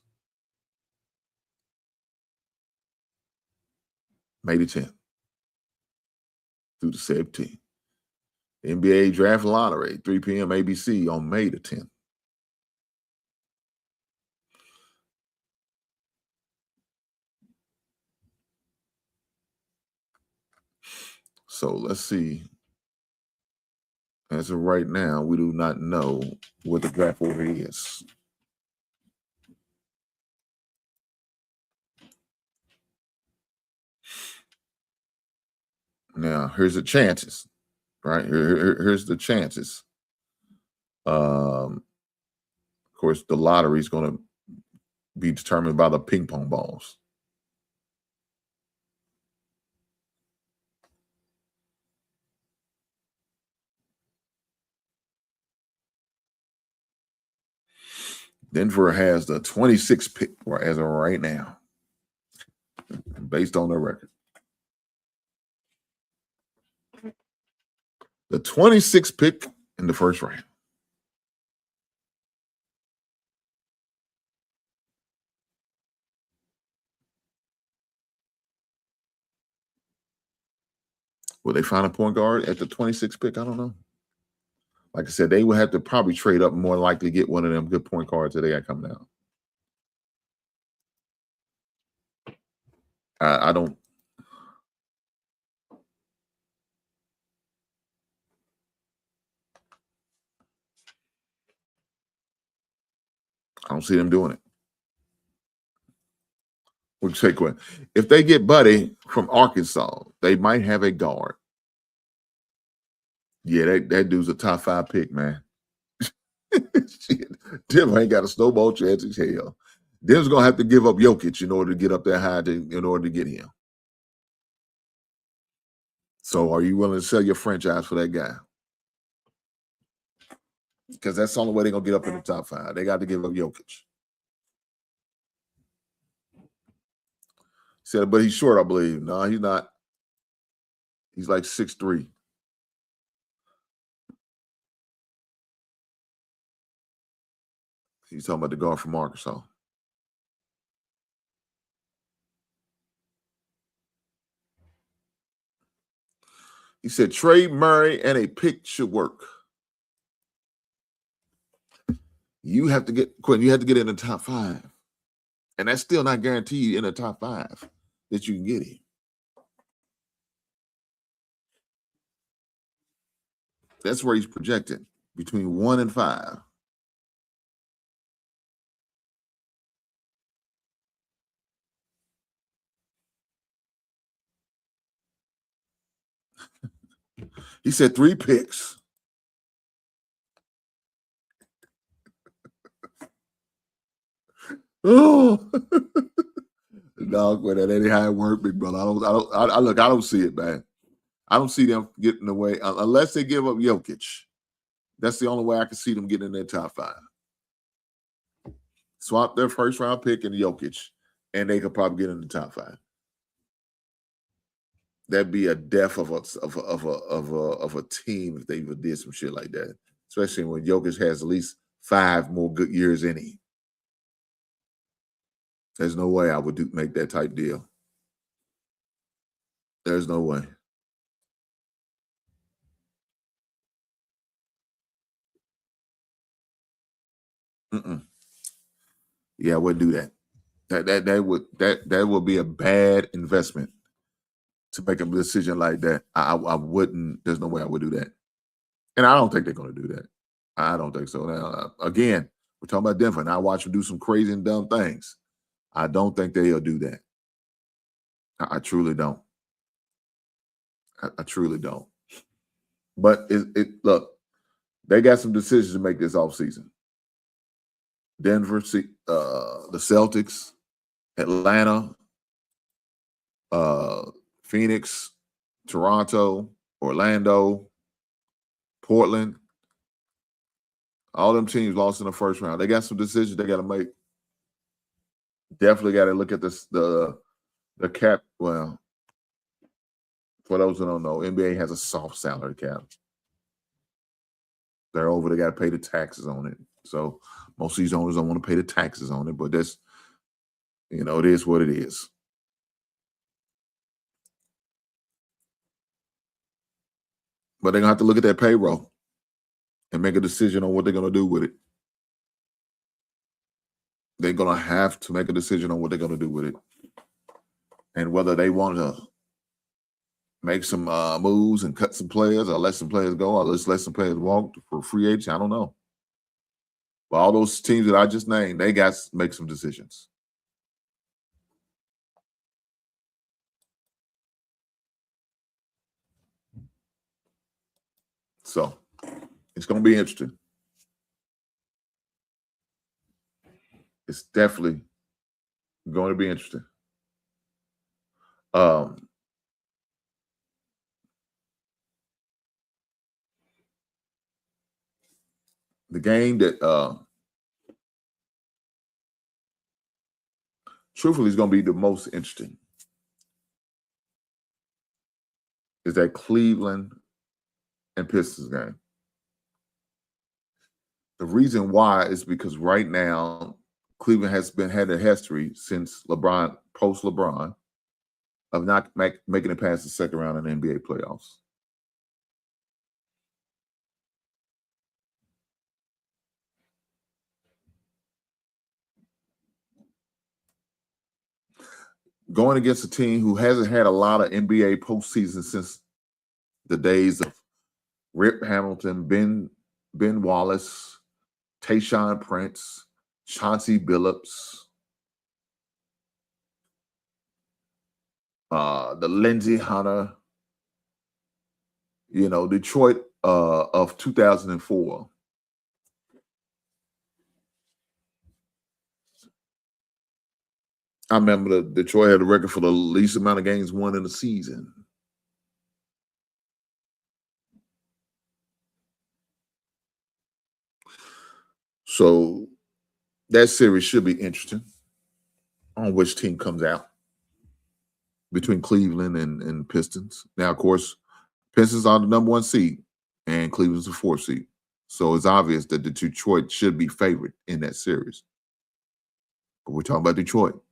May the 10th through the 17th. The NBA Draft Lottery, 3 p.m. ABC on May the 10th. So let's see. As of right now, we do not know what the draft order is. Now, here's the chances, right? Here's the chances. Of course, the lottery is going to be determined by the ping pong balls. Denver has the 26th pick as of right now, based on their record. The 26th pick in the first round. Will they find a point guard at the 26th pick? I don't know. Like I said, they would have to probably trade up, more likely get one of them good point guards that they got coming out. I don't. I don't see them doing it. We'll take one. If they get Buddy from Arkansas, they might have a guard. Yeah, that dude's a top 5 pick, man. Shit. Denver ain't got a snowball chance as hell. Denver's gonna have to give up Jokic in order to get up that high in order to get him. So, are you willing to sell your franchise for that guy? Because that's the only way they're gonna get up in the top 5. They got to give up Jokic. He said, but he's short, I believe. No, he's not. He's like 6'3". He's talking about the guard from Arkansas. He said trade Murray and a pick should work. You have to get Quentin. You have to get in the top 5, and that's still not guaranteed in the top 5 that you can get him. That's where he's projected, between 1 and 5. He said 3 picks. Oh, dog, that ain't how it work, big brother. I don't see it, man. I don't see them getting away unless they give up Jokic. That's the only way I can see them getting in their top 5. Swap their first round pick and Jokic, and they could probably get in the top 5. that'd be a death of a team if they even did some shit like that. Especially when Jokic has at least 5 more good years in him. There's no way I would make that type deal. There's no way. Yeah, I wouldn't do that. That would be a bad investment to make a decision like that. I wouldn't. There's no way I would do that, and I don't think they're going to do that. I don't think so. Now, again, we're talking about Denver, and I watch them do some crazy and dumb things. I don't think they'll do that. I truly don't. I truly don't. But look, they got some decisions to make this offseason. Denver, the Celtics, Atlanta, Phoenix, Toronto, Orlando, Portland. All them teams lost in the first round. They got some decisions they got to make. Definitely got to look at the cap. Well, for those who don't know, NBA has a soft salary cap. They're over. They got to pay the taxes on it. So most of these owners don't want to pay the taxes on it, but that's, it is what it is. But they're going to have to look at that payroll and make a decision on what they're going to do with it. They're going to have to make a decision on what they're going to do with it. And whether they want to make some moves and cut some players or let some players go or let some players walk for free agents, I don't know. But all those teams that I just named, they got to make some decisions. So it's going to be interesting. It's definitely going to be interesting. The game that truthfully is going to be the most interesting is that Cleveland and Pistons game. The reason why is because right now Cleveland has had a history since post LeBron, of not making it past the second round in the NBA playoffs. Going against a team who hasn't had a lot of NBA postseason since the days of Rip Hamilton, Ben Wallace, Tayshaun Prince, Chauncey Billups, the Lindsey Hunter, Detroit of 2004. I remember Detroit had a record for the least amount of games won in a season. So that series should be interesting on which team comes out between Cleveland and Pistons. Now, of course, Pistons are the number 1 seed and Cleveland's the 4th seed. So it's obvious that the Detroit should be favored in that series. But we're talking about Detroit.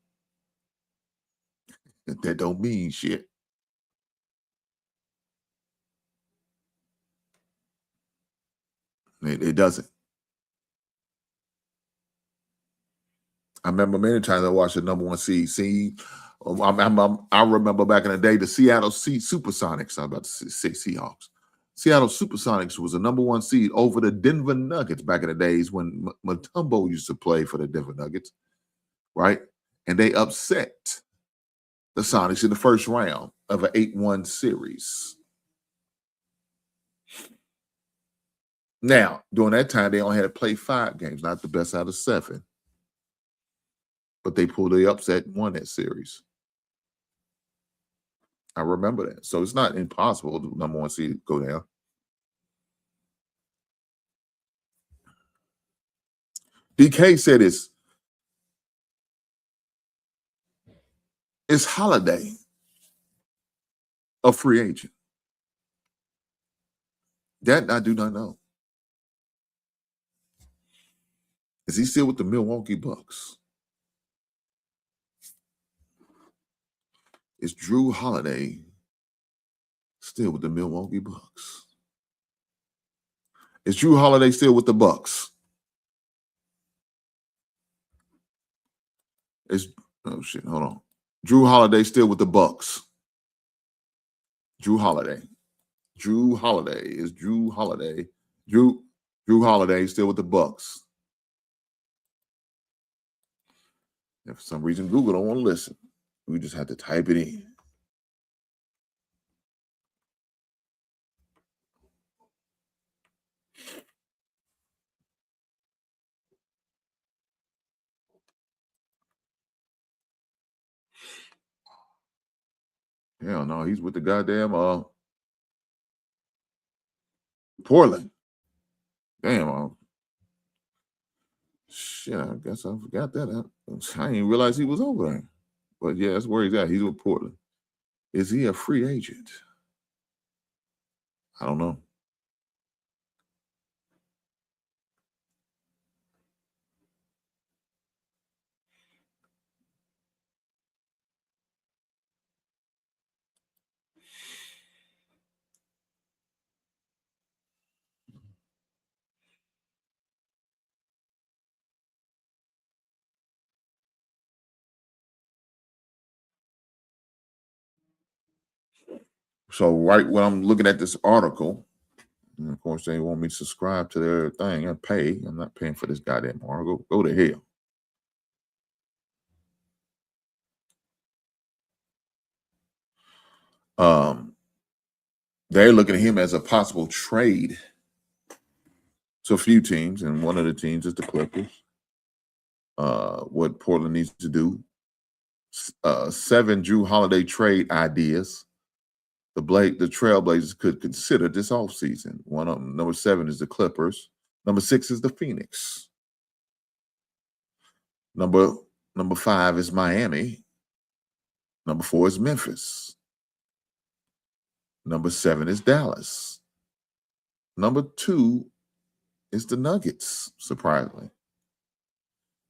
That don't mean shit. It doesn't. I remember many times I watched the number 1 seed. I remember back in the day, the Seattle Supersonics. I was about to say Seahawks. Seattle Supersonics was the number 1 seed over the Denver Nuggets back in the days when Mutombo used to play for the Denver Nuggets, right? And they upset the Sonics in the first round of an 8-1 series. Now, during that time, they only had to play 5 games, not the best out of 7. But they pulled the upset and won that series. I remember that. So it's not impossible the number 1 seed go down. DK said it's holiday. a free agent? That I do not know. Is he still with the Milwaukee Bucks? Is Drew Holiday still with the Milwaukee Bucks? Is Drew Holiday still with the Bucks? Oh shit, hold on. Drew Holiday still with the Bucks. Drew Holiday. Drew Holiday. Is Drew Holiday. Drew Holiday still with the Bucks. And for some reason, Google don't want to listen. We just have to type it in. Hell no, he's with the goddamn Portland. Damn, shit, I guess I forgot that. I didn't realize he was over there. But yeah, that's where he's at. He's with Portland. Is he a free agent? I don't know. So right when I'm looking at this article, and of course they want me to subscribe to their thing and pay. I'm not paying for this goddamn article. Go to hell. They're looking at him as a possible trade to a few teams, and one of the teams is the Clippers. What Portland needs to do. 7 Drew Holiday trade ideas the Trailblazers could consider this offseason. One of them, number 7 is the Clippers. Number 6 is the Phoenix. Number 5 is Miami. Number 4 is Memphis. Number 7 is Dallas. Number 2 is the Nuggets, surprisingly.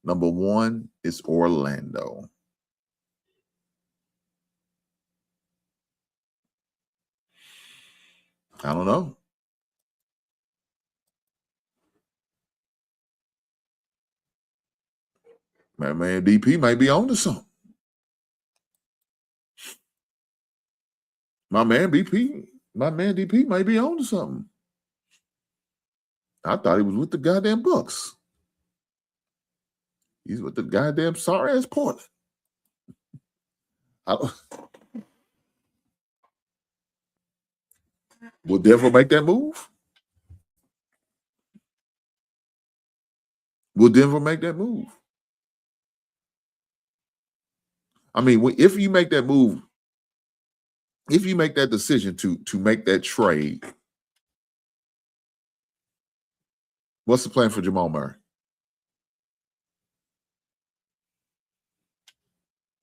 Number 1 is Orlando. I don't know. My man DP might be on to something. My man DP might be on to something. I thought he was with the goddamn Bucks. He's with the goddamn sorry ass Portland. Will Denver make that move? Will Denver make that move? I mean, if you make that move, if you make that decision to make that trade, what's the plan for Jamal Murray?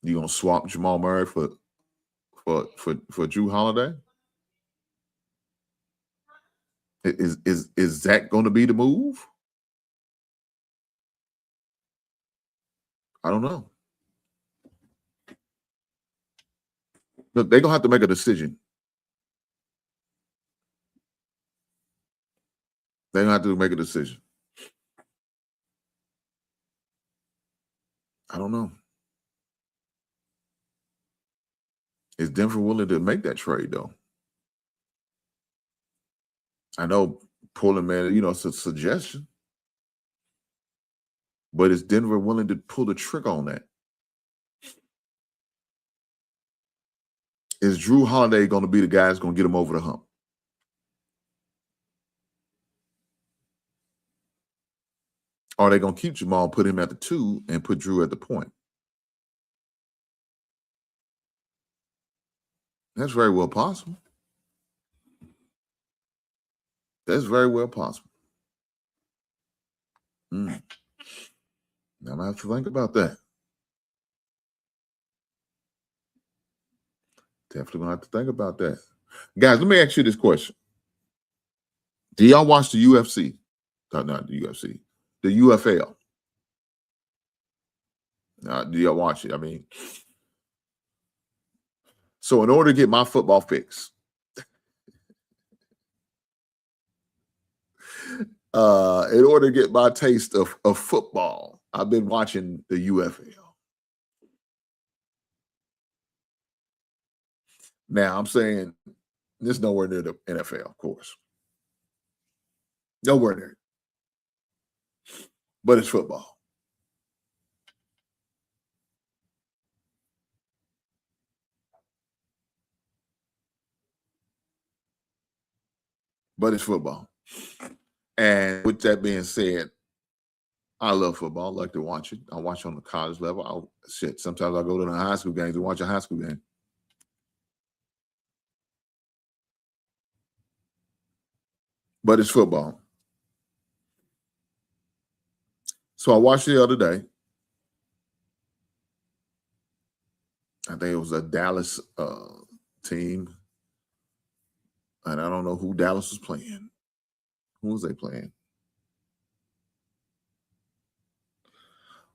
You gonna swap Jamal Murray for Drew Holiday? Is that going to be the move? I don't know. Look, they're gonna have to make a decision. They're gonna have to make a decision. I don't know. Is Denver willing to make that trade though? I know Portland, man, it's a suggestion. But is Denver willing to pull the trigger on that? Is Drew Holiday going to be the guy that's going to get him over the hump? Or are they going to keep Jamal, put him at the 2, and put Drew at the point? That's very well possible. That's very well possible. I'm going to have to think about that. Definitely gonna have to think about that. Guys, let me ask you this question. Do y'all watch the UFC? Not the UFC, the UFL. Do y'all watch it? I mean, so in order to get my football fix, in order to get my taste of football, I've been watching the UFL. Now I'm saying this nowhere near the NFL, of course. Nowhere near. But it's football. But it's football. And with that being said, I love football. I like to watch it. I watch on the college level. Sometimes I go to the high school games and watch a high school game. But it's football. So I watched the other day. I think it was a Dallas team. And I don't know who Dallas was playing. Who was they playing?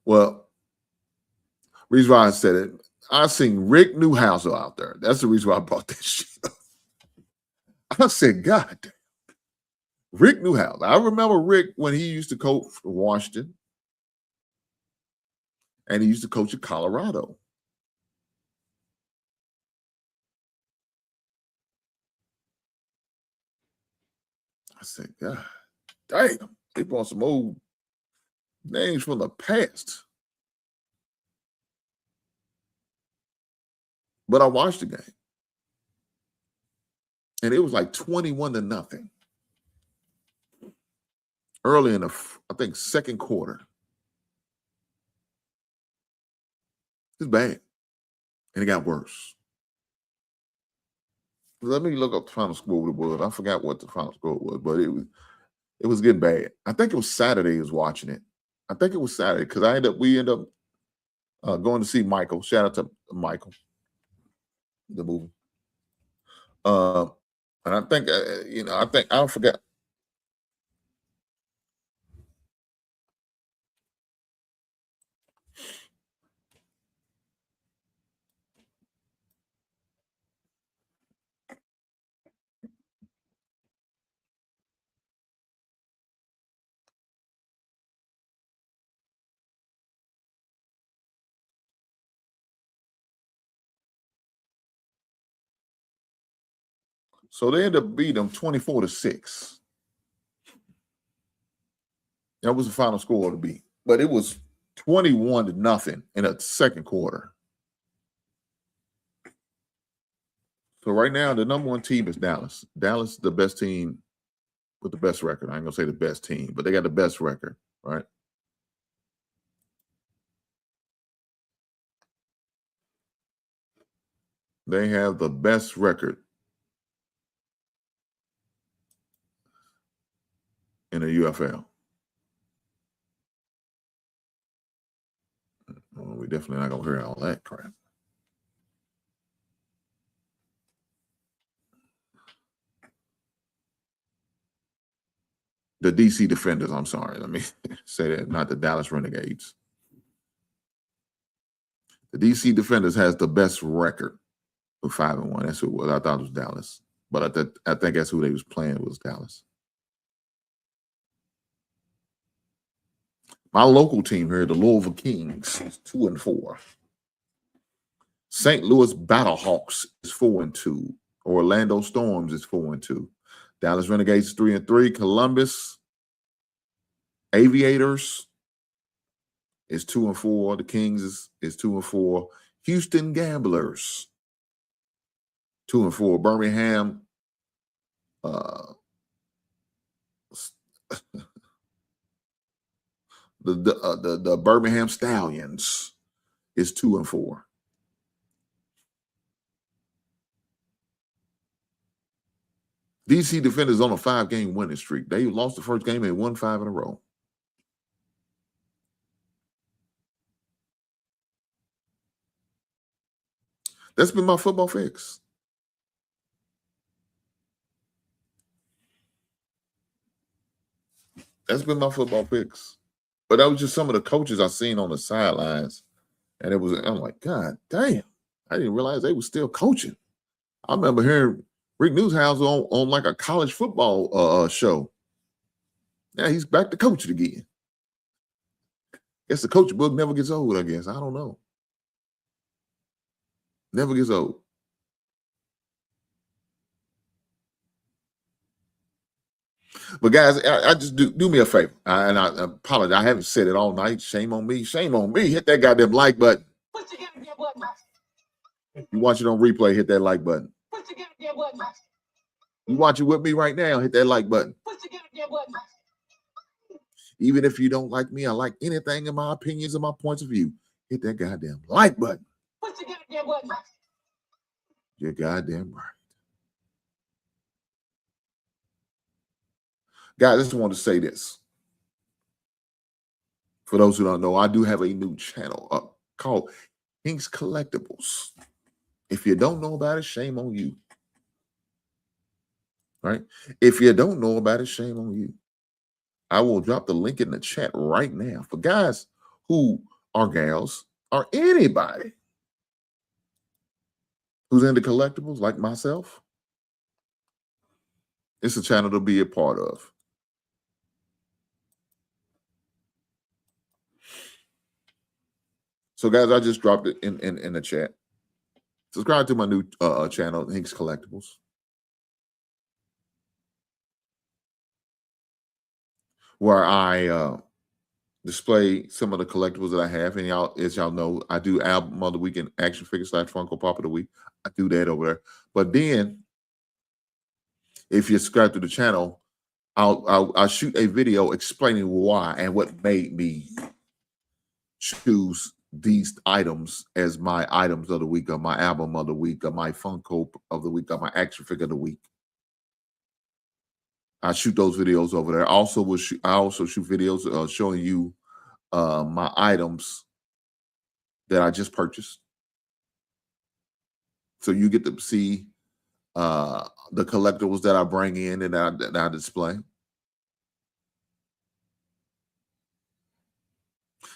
Well, reason why I said it, I seen Rick Newhouser out there. That's the reason why I brought this shit up. I said, God damn. Rick Newhouser. I remember Rick when he used to coach for Washington. And he used to coach at Colorado. I said, God damn. They brought some old names from the past. But I watched the game. And it was like 21-0. Early in the, I think, second quarter. It's bad. And it got worse. Let me look up the final score. What it was. I forgot what the final score was, but it was getting bad. I think it was Saturday. I was watching it. I think it was Saturday because we ended up going to see Michael. Shout out to Michael, the movie. And I think I forgot. So they ended up beating them 24-6. That was the final score to beat. But it was 21-0 in the second quarter. So right now, the number one team is Dallas. Dallas is the best team with the best record. I ain't gonna say the best team, but they got the best record, right? They have the best record in the UFL. Well, we definitely not gonna hear all that crap. The DC Defenders, I'm sorry. Let me say that, not the Dallas Renegades. The DC Defenders has the best record of 5-1. That's who it was. I thought it was Dallas. But I think that's who they was playing was Dallas. My local team here, the Louisville Kings, is 2-4. St. Louis Battlehawks is 4-2. Orlando Storms is 4-2. Dallas Renegades 3-3. Columbus Aviators is 2-4. The Kings is 2-4. Houston Gamblers 2-4. Birmingham the Birmingham Stallions is 2-4. DC Defenders on a 5-game winning streak. They lost the first game and won 5 in a row. That's been my football fix. That's been my football picks. But that was just some of the coaches I seen on the sidelines. And I'm like, God damn, I didn't realize they were still coaching. I remember hearing Rick Newhouse on like a college football show. Yeah, he's back to coaching again. Guess the coach book never gets old, I guess. I don't know. Never gets old. But guys, I just do me a favor. And I apologize. I haven't said it all night. Shame on me. Shame on me. Hit that goddamn like button. You watch it on replay, hit that like button. You watch it with me right now, hit that like button. Even if you don't like me, I like anything in my opinions and my points of view, hit that goddamn like button. You're goddamn right. Guys, I just want to say this. For those who don't know, I do have a new channel called Hinks Collectibles. If you don't know about it, shame on you. Right? If you don't know about it, shame on you. I will drop the link in the chat right now for guys who are gals or anybody who's into collectibles like myself. It's a channel to be a part of. So, guys, I just dropped it in the chat. Subscribe to my new channel, Hinks Collectibles. Where I display some of the collectibles that I have. And y'all, as y'all know, I do album of the week and action figure / Funko Pop of the week. I do that over there. But then, if you subscribe to the channel, I'll shoot a video explaining why and what made me choose these items as my items of the week, or my album of the week, or my Funko of the week, or my action figure of the week. I shoot those videos over there. I also shoot videos showing you my items that I just purchased. So you get to see the collectibles that I bring in and that I display.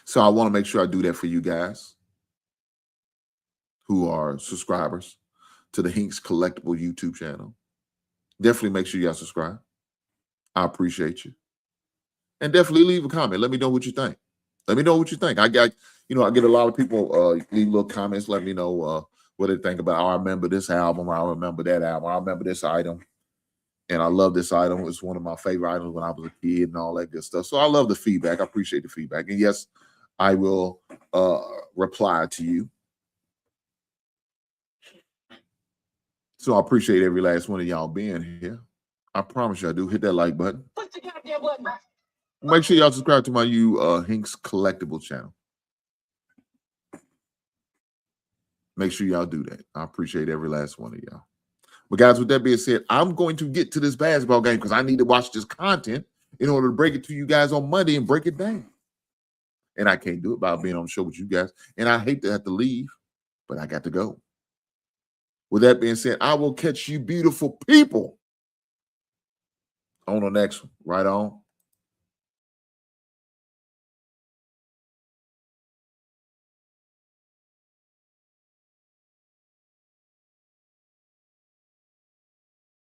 So I want to make sure I do that for you guys who are subscribers to the Hinks Collectible YouTube channel. Definitely make sure y'all subscribe. I appreciate you. And definitely leave a comment. Let me know what you think. Let me know what you think. I get a lot of people leave little comments. Let me know what they think about. I remember this album. I remember that album. I remember this item. And I love this item. It was one of my favorite items when I was a kid and all that good stuff. So I love the feedback. I appreciate the feedback. And yes, I will reply to you. So I appreciate every last one of y'all being here. I promise you I do. Hit that like button. Make sure y'all subscribe to my new Hinks Collectible channel. Make sure y'all do that. I appreciate every last one of y'all. But guys, with that being said, I'm going to get to this basketball game because I need to watch this content in order to break it to you guys on Monday and break it down. And I can't do it by being on the show with you guys. And I hate to have to leave, but I got to go. With that being said, I will catch you beautiful people on the next one. Right on.